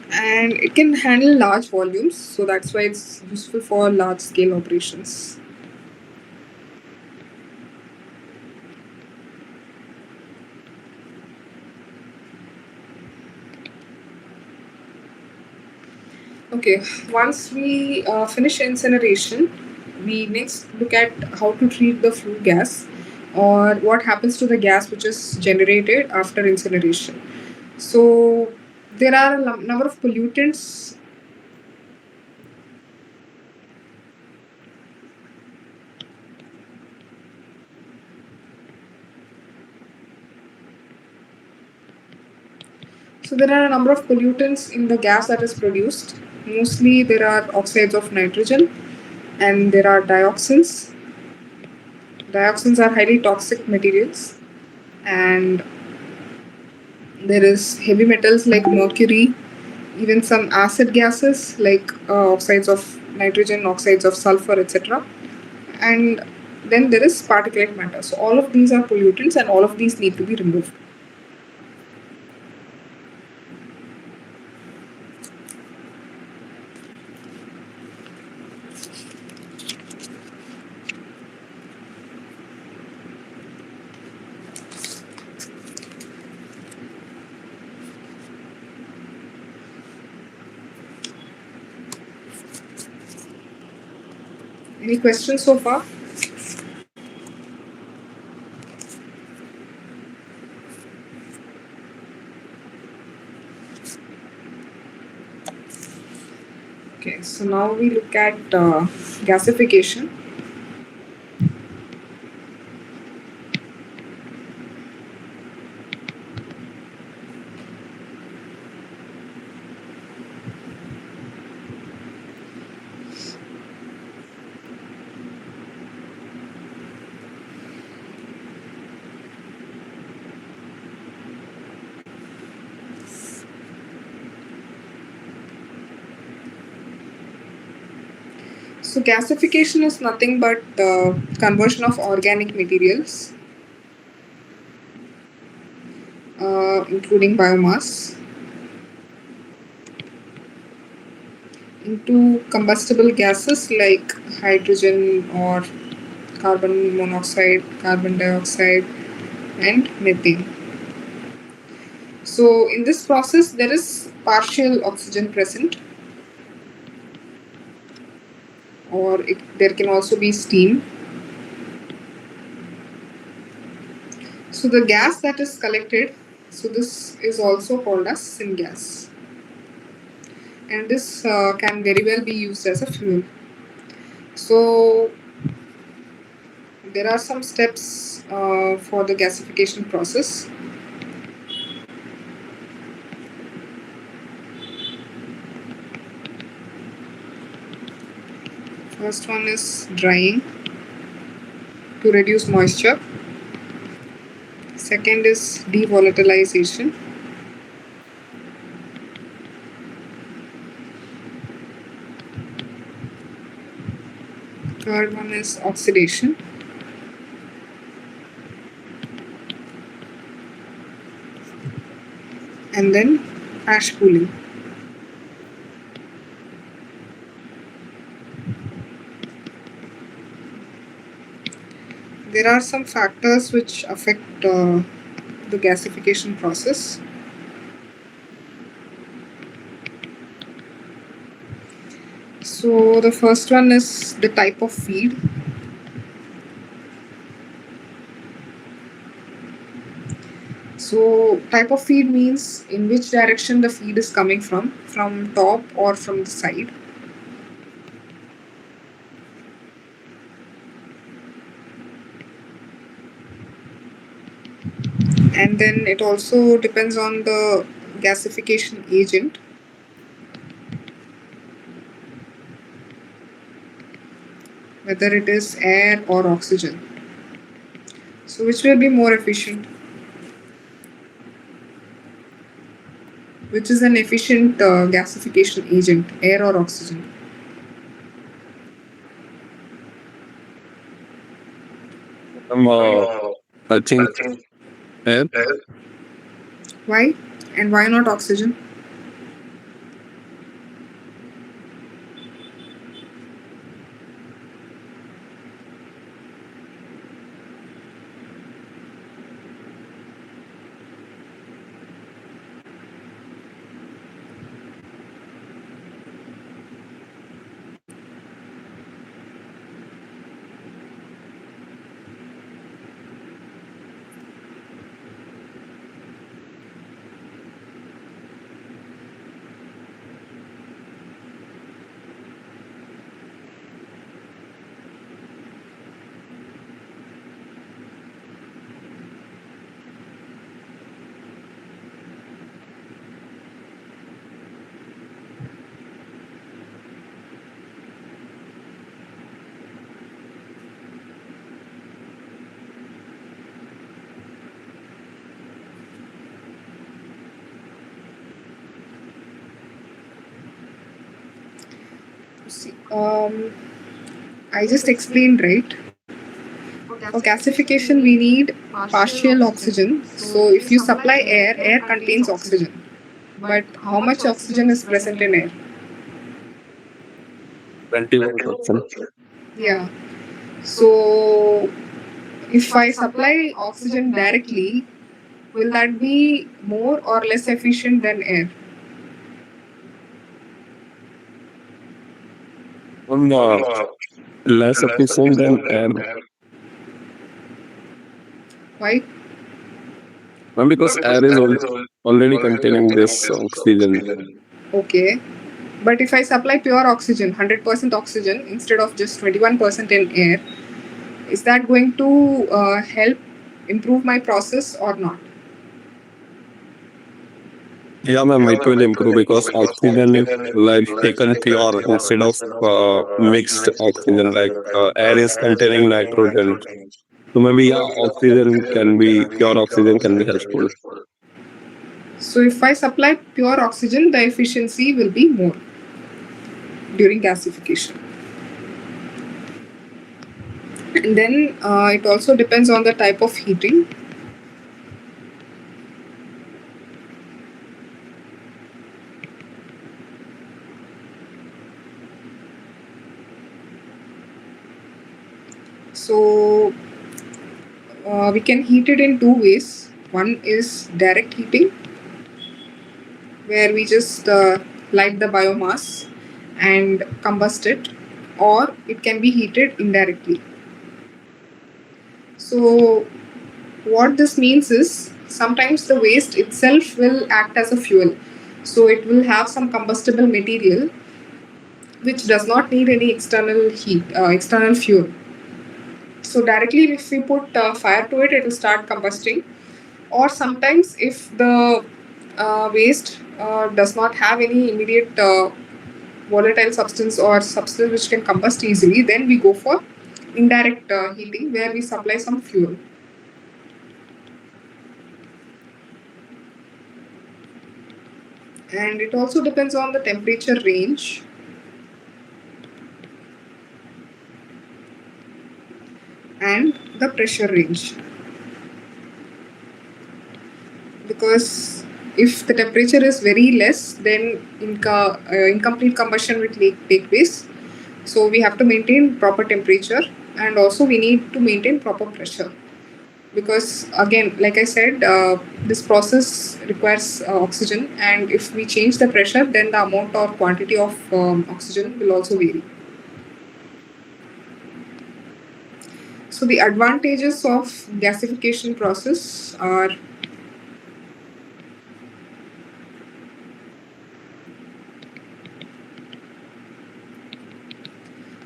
And it can handle large volumes, so that's why it's useful for large scale operations. Okay, once we finish incineration, we next look at how to treat the flue gas, or what happens to the gas which is generated after incineration. So there are a number of pollutants. So there are a number of pollutants in the gas that is produced. Mostly there are oxides of nitrogen and there are dioxins. Dioxins are highly toxic materials, and there is heavy metals like mercury, even some acid gases like oxides of nitrogen, oxides of sulfur, etc. And then there is particulate matter. So all of these are pollutants and all of these need to be removed. Any questions so far? Okay, so now we look at gasification. So gasification is nothing but conversion of organic materials, including biomass, into combustible gases like hydrogen or carbon monoxide, carbon dioxide, and methane. So in this process, there is partial oxygen present, or there can also be steam. So the gas that is collected, so this is also called as syngas, and this can very well be used as a fuel. So there are some steps for the gasification process. First one is drying to reduce moisture. Second is devolatilization. Third one is oxidation. And then ash cooling. There are some factors which affect the gasification process. So the first one is the type of feed. So type of feed means in which direction the feed is coming from top or from the side. And then it also depends on the gasification agent. Whether it is air or oxygen. So which will be more efficient? Which is an efficient gasification agent, air or oxygen? I think air. Why? And why not oxygen? See, I just explained, right? For gasification, we need partial oxygen. So if you supply air, air contains oxygen. But how much oxygen is present in air? 21%. Yeah. So if I supply oxygen directly, will that be more or less efficient than air? Less efficient than air. Why? Well, because air is already containing this oxygen. Okay. But if I supply pure oxygen, 100% oxygen instead of just 21% in air, is that going to help improve my process or not? Yeah, ma'am, it will improve because oxygen is like taken pure instead of mixed oxygen. Like air is containing nitrogen. So maybe yeah, pure oxygen can be helpful. So if I supply pure oxygen, the efficiency will be more during gasification. And then it also depends on the type of heating. So we can heat it in two ways. One is direct heating, where we just light the biomass and combust it, or it can be heated indirectly. So what this means is sometimes the waste itself will act as a fuel. So it will have some combustible material which does not need any external heat, external fuel. So directly if we put fire to it, it will start combusting. Or sometimes if the waste does not have any immediate volatile substance or substance which can combust easily, then we go for indirect heating, where we supply some fuel. And it also depends on the temperature range. And the pressure range. Because if the temperature is very less, then incomplete combustion will take place. So we have to maintain proper temperature, and also we need to maintain proper pressure. Because again, like I said, this process requires oxygen, and if we change the pressure, then the amount or quantity of oxygen will also vary. So the advantages of gasification process are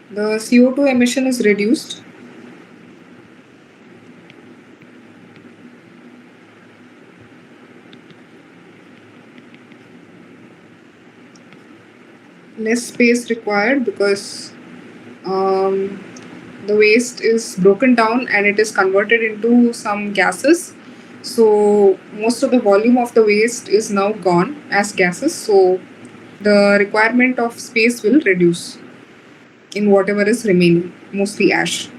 the CO2 emission is reduced. Less space required because the waste is broken down and it is converted into some gases. So most of the volume of the waste is now gone as gases. So the requirement of space will reduce in whatever is remaining, mostly ash.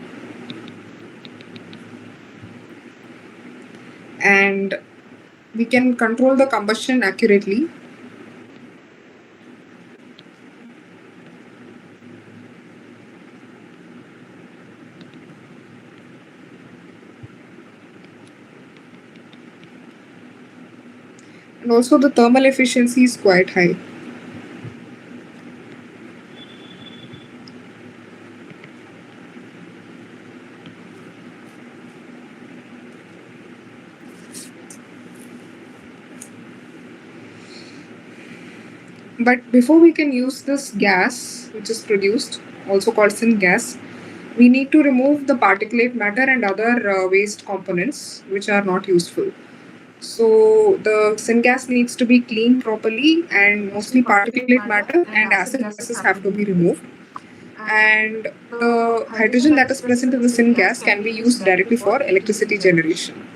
And we can control the combustion accurately. And also the thermal efficiency is quite high. But before we can use this gas, which is produced, also called syngas, we need to remove the particulate matter and other waste components which are not useful. So the syngas needs to be cleaned properly, and mostly particulate matter and acid gases have to be removed. And the hydrogen that is present in the syngas can be used directly for electricity generation.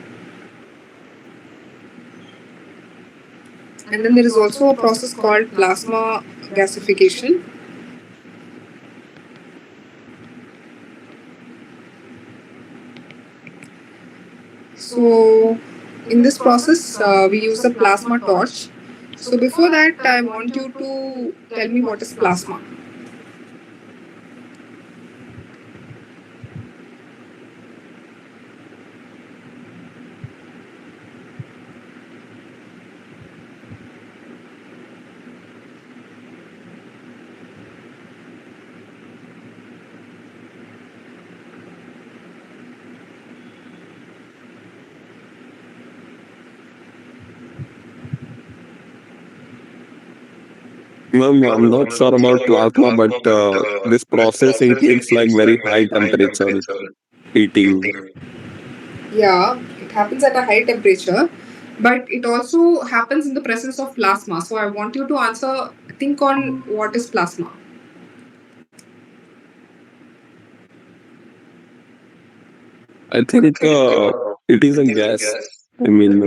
And then there is also a process called plasma gasification. So in this process, we use a plasma torch. So before that, I want you to tell me what is plasma. Ma'am, I'm not sure about plasma, but this process includes like very high temperature heating. Yeah, it happens at a high temperature, but it also happens in the presence of plasma. So I want you to answer, think on what is plasma. I think it is a gas. I mean,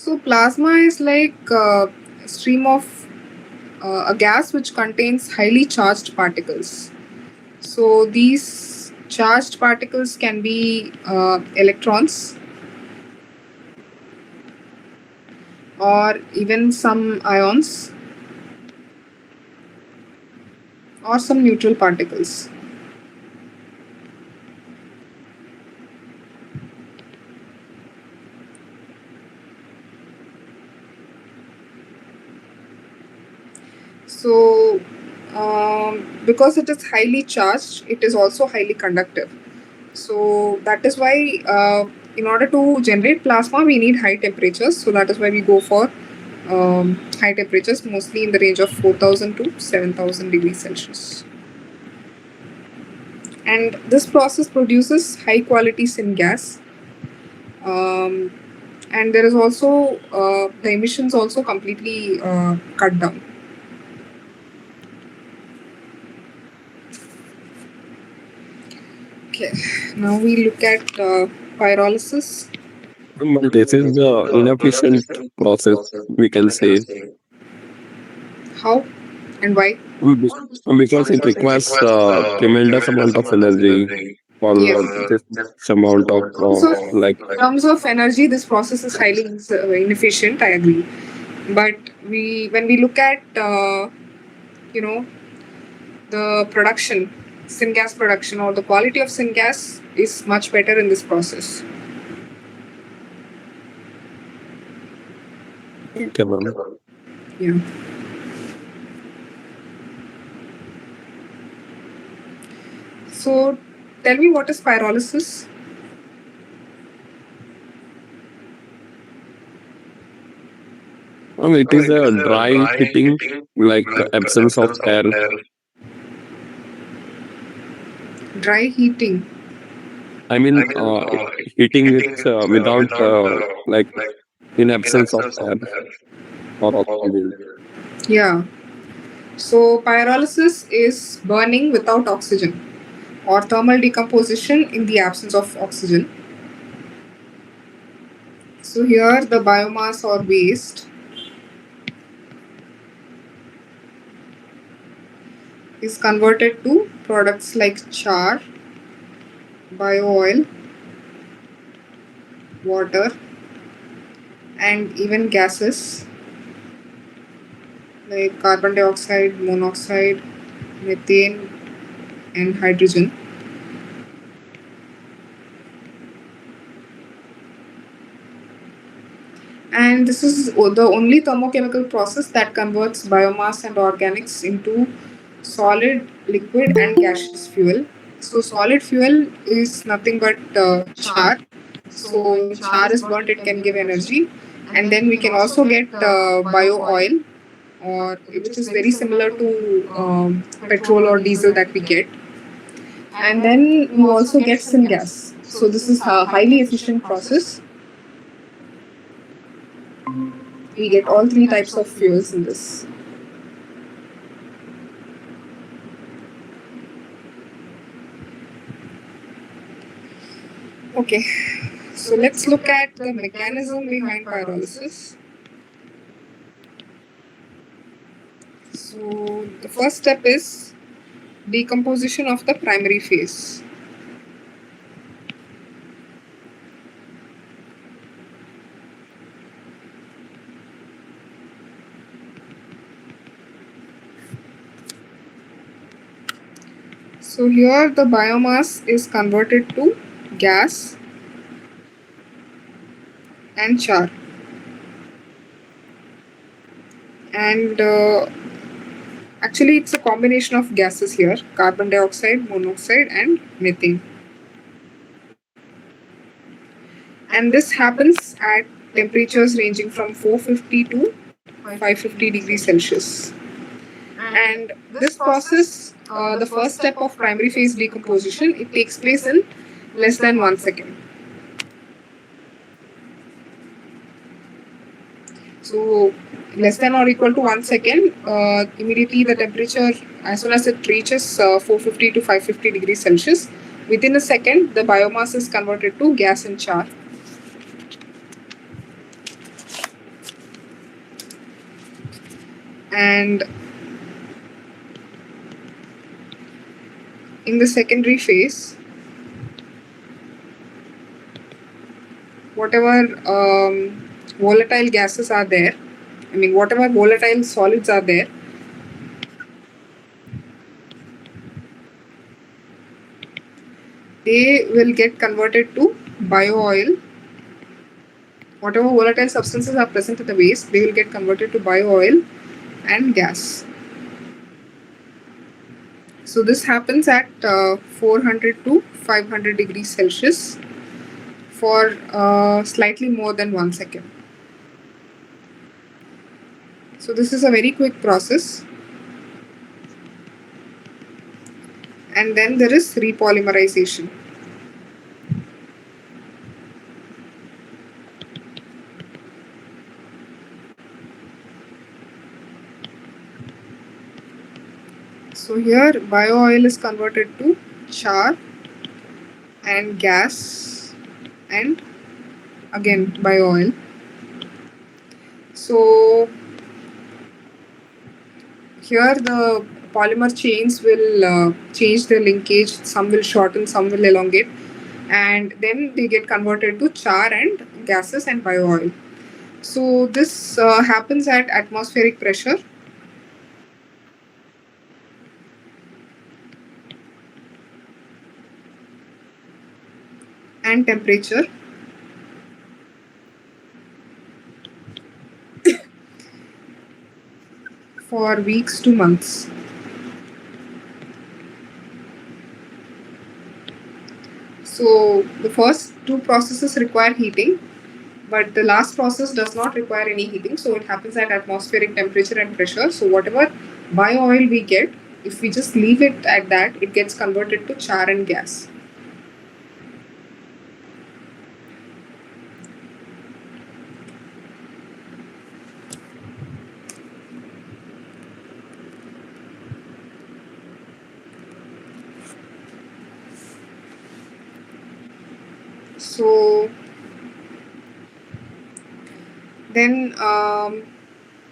So plasma is like a stream of a gas which contains highly charged particles. So these charged particles can be electrons or even some ions or some neutral particles. So Because it is highly charged, it is also highly conductive. So that is why, in order to generate plasma, we need high temperatures. So that is why we go for high temperatures, mostly in the range of 4,000 to 7,000 degrees Celsius. And this process produces high quality syngas. Um, and there is also the emissions also completely cut down. Okay, now we look at pyrolysis. But this is the inefficient process, we can say. How and why? Be- because it requires tremendous amount of energy for Yes. this amount of So, like. in terms of energy, this process is highly inefficient. I agree, but when we look at you know the production, syngas production, or the quality of syngas is much better in this process. Okay, ma'am. Yeah. So, tell me, what is pyrolysis? It is a dry heating, like absence of air. Dry heating. I mean, heating it without like in absence of air or oxygen. Yeah. So, pyrolysis is burning without oxygen, or thermal decomposition in the absence of oxygen. So, here the biomass or waste is converted to products like char, bio oil, water, and even gases like carbon dioxide, monoxide, methane, and hydrogen. And this is the only thermochemical process that converts biomass and organics into solid, liquid, and gaseous fuel. So, solid fuel is nothing but char. So, when char is burnt, it can give energy. And then we can also get bio oil, or which is very similar to petrol or diesel that we get. And then you also get syngas. So, this is a highly efficient process. We get all three types of fuels in this. Okay, so let's look at the mechanism behind pyrolysis. So the first step is decomposition of the primary phase. So here the biomass is converted to gas and char. And actually it's a combination of gases here: carbon dioxide, monoxide, and methane. And this happens at temperatures ranging from 450 to 550 degrees Celsius. And this process, the first step of primary phase decomposition, it takes place in less than 1 second. So less than or equal to 1 second, immediately the temperature, as soon as it reaches 450 to 550 degrees Celsius, within a second the biomass is converted to gas and char. And in the secondary phase, whatever volatile gases are there, whatever volatile solids are there, they will get converted to bio oil. Whatever volatile substances are present in the waste, they will get converted to bio oil and gas. So this happens at 400 to 500 degrees Celsius for slightly more than 1 second. So this is a very quick process. And then there is repolymerization. So here bio oil is converted to char and gas and again bio oil. So here the polymer chains will change their linkage, some will shorten, some will elongate, and then they get converted to char and gases and bio oil. So this happens at atmospheric pressure. And temperature. For weeks to months. So the first two processes require heating, but the last process does not require any heating. So it happens at atmospheric temperature and pressure. So whatever bio oil we get, if we just leave it at that, it gets converted to char and gas. So then,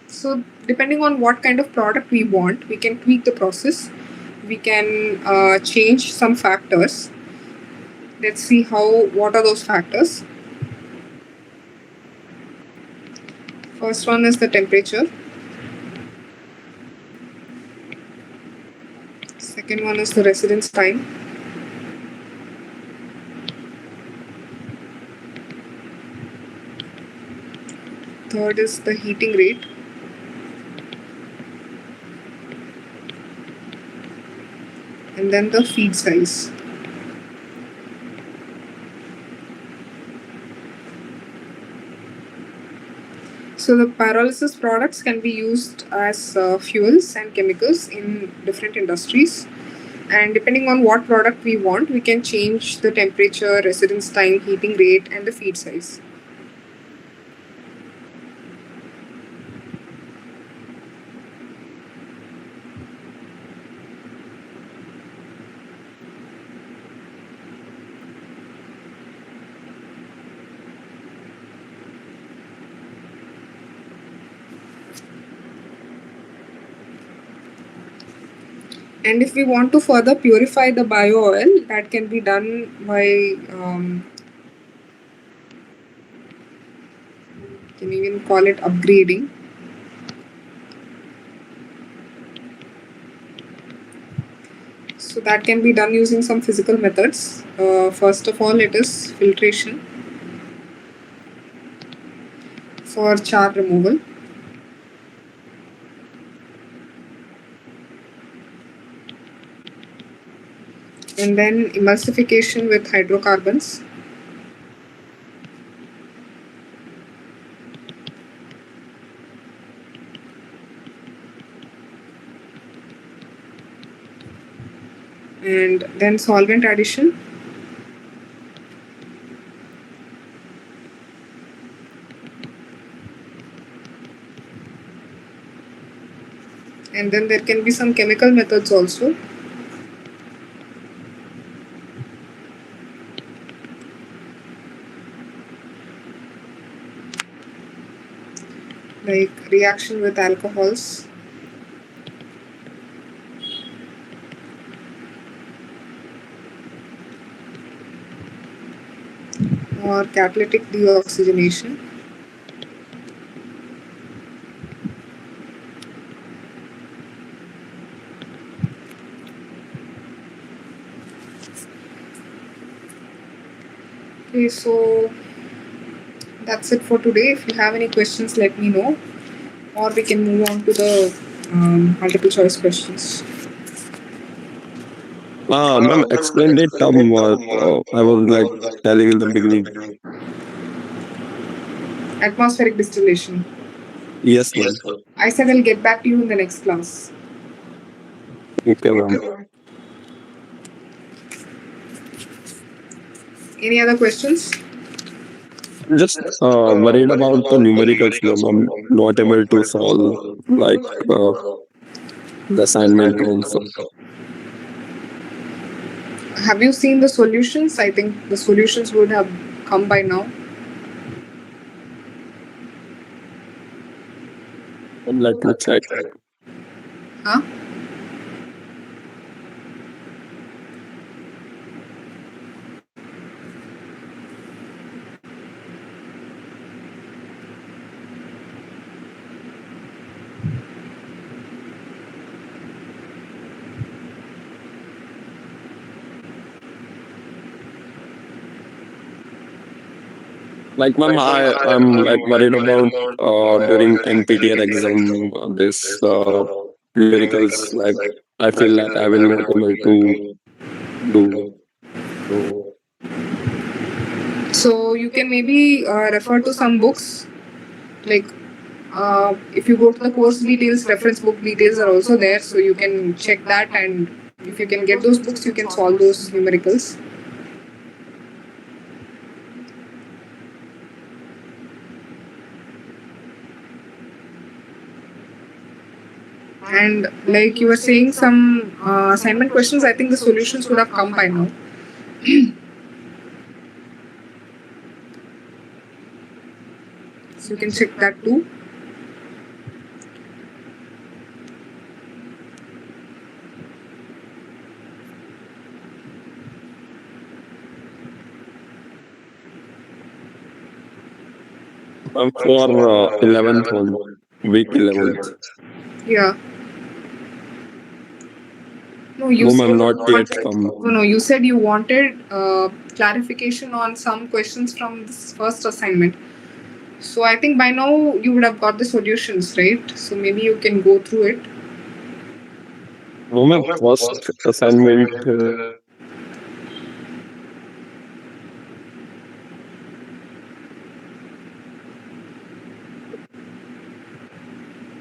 so depending on what kind of product we want, we can tweak the process. We can change some factors. Let's see what are those factors. First one is the temperature. Second one is the residence time. Third is the heating rate. And then the feed size. So the pyrolysis products can be used as fuels and chemicals in different industries. And depending on what product we want, we can change the temperature, residence time, heating rate, and the feed size. And if we want to further purify the bio oil, that can be done by, can even call it upgrading. So that can be done using some physical methods. First of all, it is filtration for char removal. And then emulsification with hydrocarbons. And then solvent addition. And then there can be some chemical methods also. Like reaction with alcohols. Or catalytic deoxygenation. Okay, so that's it for today. If you have any questions, let me know, or we can move on to the multiple choice questions. Ma'am explained it. I was like telling in the beginning. Atmospheric distillation. Yes, ma'am. I said I'll get back to you in the next class. Okay, ma'am. Any other questions? Just worried about the numericals, ma'am. I'm not able to solve like uh, the assignment also. Have you seen the solutions? I think the solutions would have come by now. Let me check. Huh? Like, ma'am, I'm like worried about during NPTR exam this numericals. Like, I feel that I will not able to do. So, So you can maybe refer to some books. Like if you go to the course details, reference book details are also there. So you can check that, and if you can get those books, you can solve those numericals. And like you were saying, some assignment questions, I think the solutions would have come by now. So you can check that too. for 11th one, week 11th. Yeah. No, you No, said ma'am, you not yet wanted. come. No, you said you wanted clarification on some questions from this first assignment. So I think by now you would have got the solutions, right? So maybe you can go through it. No, ma'am, first assignment.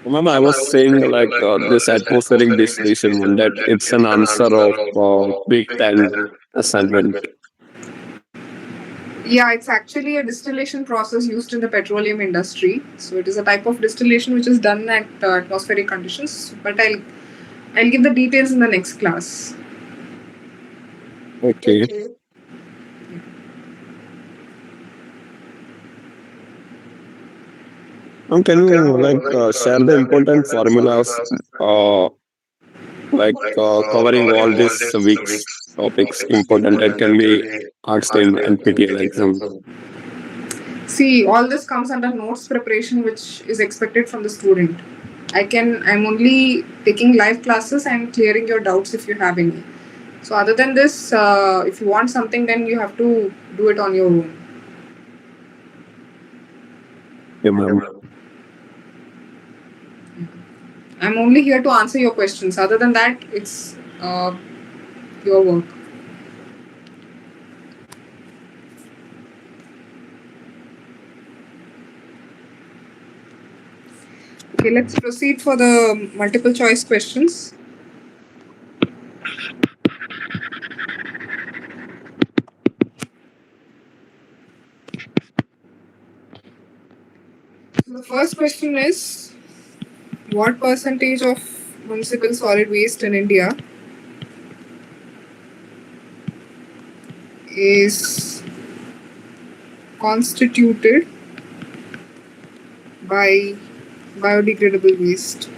Ma'am, I was saying like this atmospheric distillation one, that it's an answer of week 10 assignment. Yeah, it's actually a distillation process used in the petroleum industry. So it is a type of distillation which is done at atmospheric conditions. But I'll give the details in the next class. Okay. Can you like share the important formulas covering all these weeks topics important that can be asked in NPTEL exam? See, all this comes under notes preparation, which is expected from the student. I'm only taking live classes and clearing your doubts if you have any. So, other than this, if you want something, then you have to do it on your own. Yeah, ma'am. I'm only here to answer your questions. Other than that, it's your work. Okay, let's proceed for the multiple choice questions. The first question is, what percentage of municipal solid waste in India is constituted by biodegradable waste?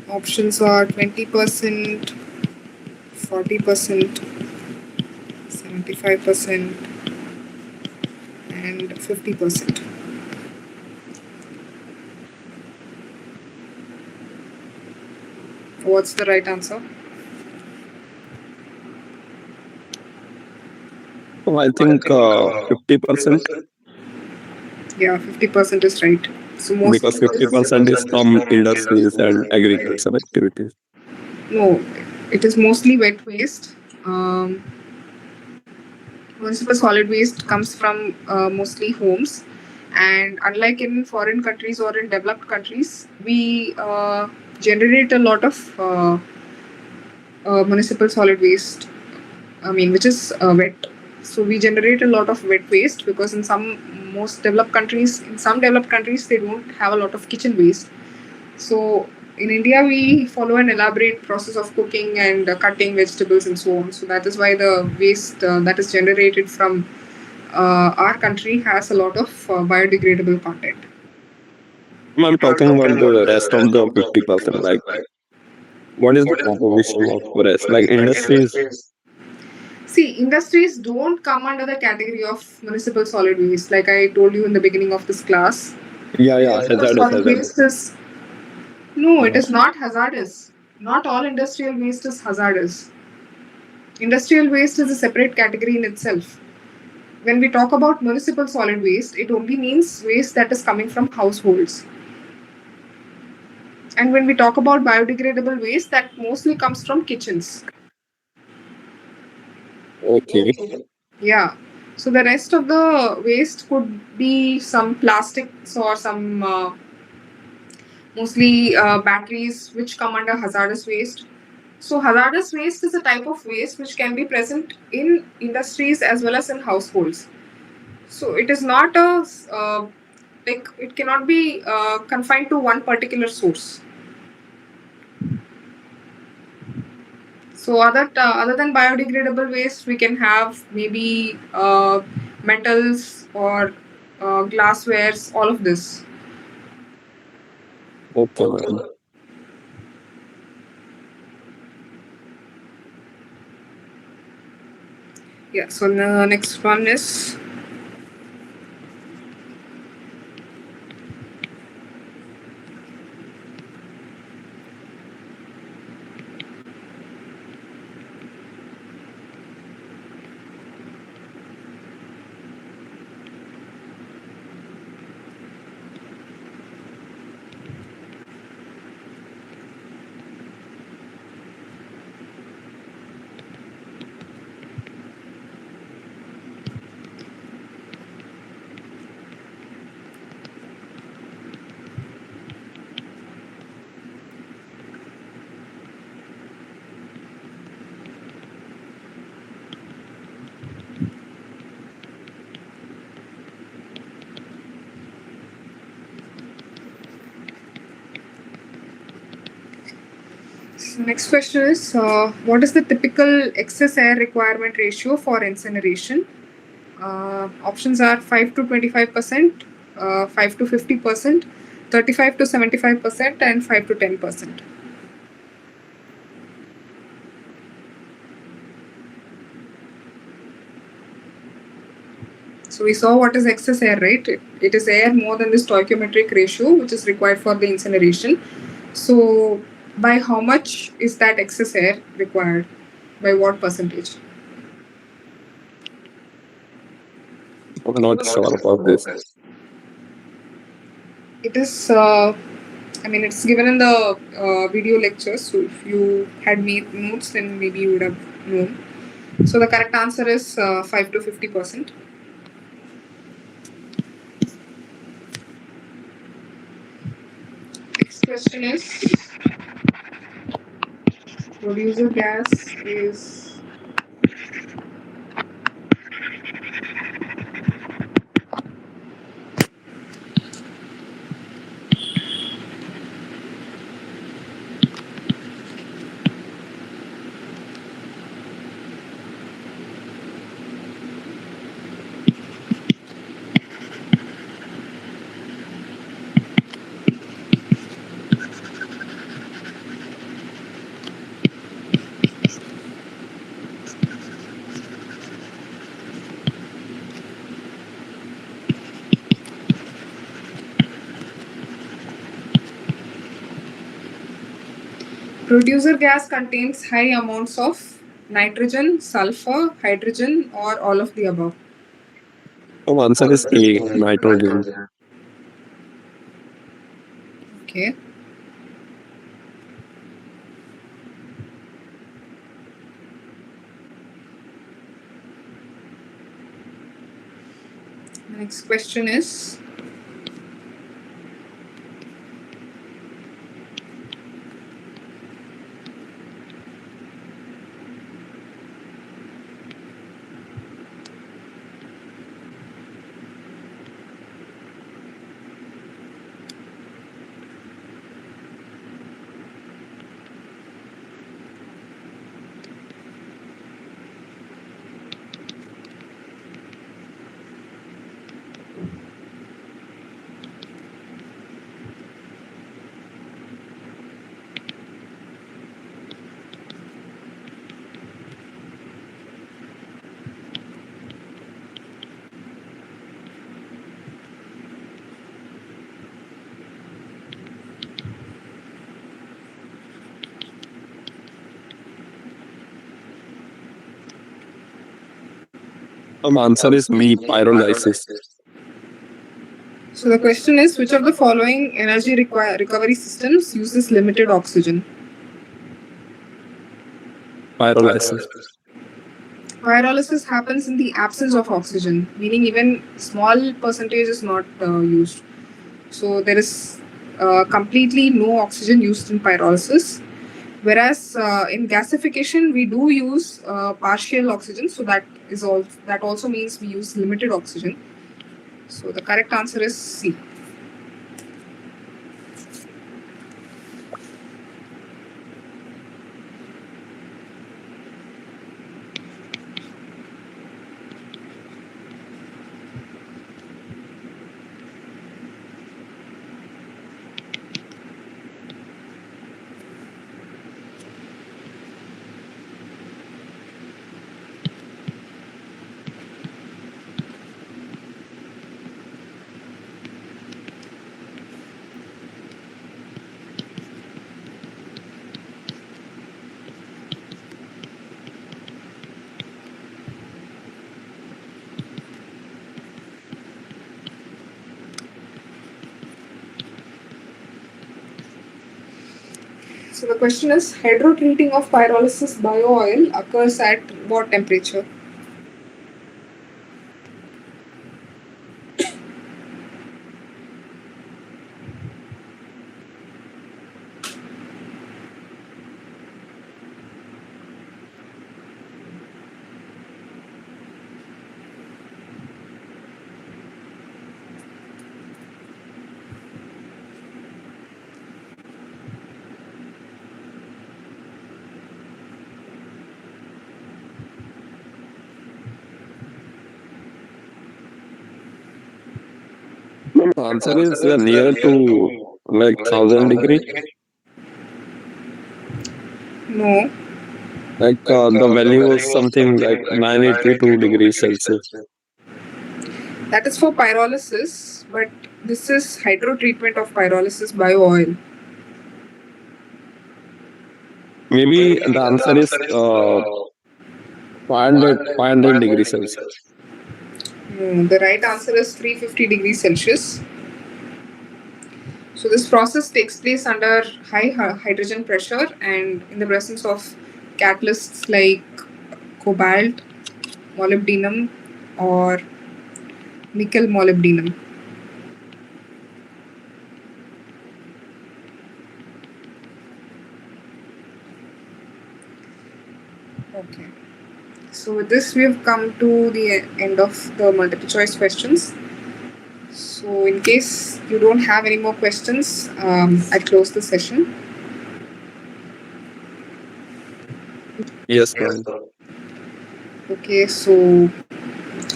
Options are 20%, 40%, 75%, and 50%. What's the right answer? I think 50%. Yeah, 50% is right. So most Because 50% is from industries and agricultural activities. no, it is mostly wet waste. Um, Municipal solid waste comes from mostly homes, and unlike in foreign countries or in developed countries, we generate a lot of municipal solid waste. I mean, which is wet. So we generate a lot of wet waste because in some developed countries, they don't have a lot of kitchen waste. So in India, we follow an elaborate process of cooking and cutting vegetables and so on. So that is why the waste that is generated from our country has a lot of biodegradable content. I'm talking about the rest of the 50%. Like, what is the composition of rest? Like, industries. See, industries don't come under the category of municipal solid waste, like I told you in the beginning of this class. Yeah, yeah, Municipal hazardous, solid hazardous. waste is no, it Yeah. is not hazardous. Not all industrial waste is hazardous. Industrial waste is a separate category in itself. When we talk about municipal solid waste, it only means waste that is coming from households. And when we talk about biodegradable waste, that mostly comes from kitchens. Okay. Yeah. So the rest of the waste could be some plastics or some mostly batteries which come under hazardous waste. So hazardous waste is a type of waste which can be present in industries as well as in households. So it is not a like it cannot be confined to one particular source. So other than biodegradable waste, we can have maybe metals or glasswares, all of this. Okay, man. Yeah. So the next one is next question is what is the typical excess air requirement ratio for incineration? Options are 5 to 25%, 5 to 50%, 35 to 75%, and 5 to 10%. So we saw what is excess air, right? It is air more than the stoichiometric ratio, which is required for the incineration. So by how much is that excess air required? By what percentage? I'm not sure about this. It is, I mean, it's given in the video lecture. So if you had made notes, then maybe you would have known. So the correct answer is 5 to 50%. Next question is producer gas is producer gas contains high amounts of nitrogen, sulfur, hydrogen, or all of the above. Answer is A, nitrogen. Okay. The next question is, Answer is B, pyrolysis. so the question is, which of the following energy recovery systems uses limited oxygen? Pyrolysis. Pyrolysis happens in the absence of oxygen, meaning even small percentage is not used. So there is completely no oxygen used in pyrolysis. Whereas in gasification, we do use partial oxygen, so that also means we use limited oxygen. So the correct answer is C. So the question is, hydrotreating of pyrolysis bio-oil occurs at what temperature? Answer is near to like 1000 degree. No, Like the value was something like 982 degrees Celsius. that is for pyrolysis, but this is hydrotreatment of pyrolysis bio-oil. Maybe the answer is 500 degrees Celsius. No, the right answer is 350 degrees Celsius. So this process takes place under high hydrogen pressure and in the presence of catalysts like cobalt, molybdenum, or nickel molybdenum. Okay. So with this, we have come to the end of the multiple choice questions. So in case you don't have any more questions, I close the session. Yes, ma'am. Okay, so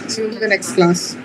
see you in the next class.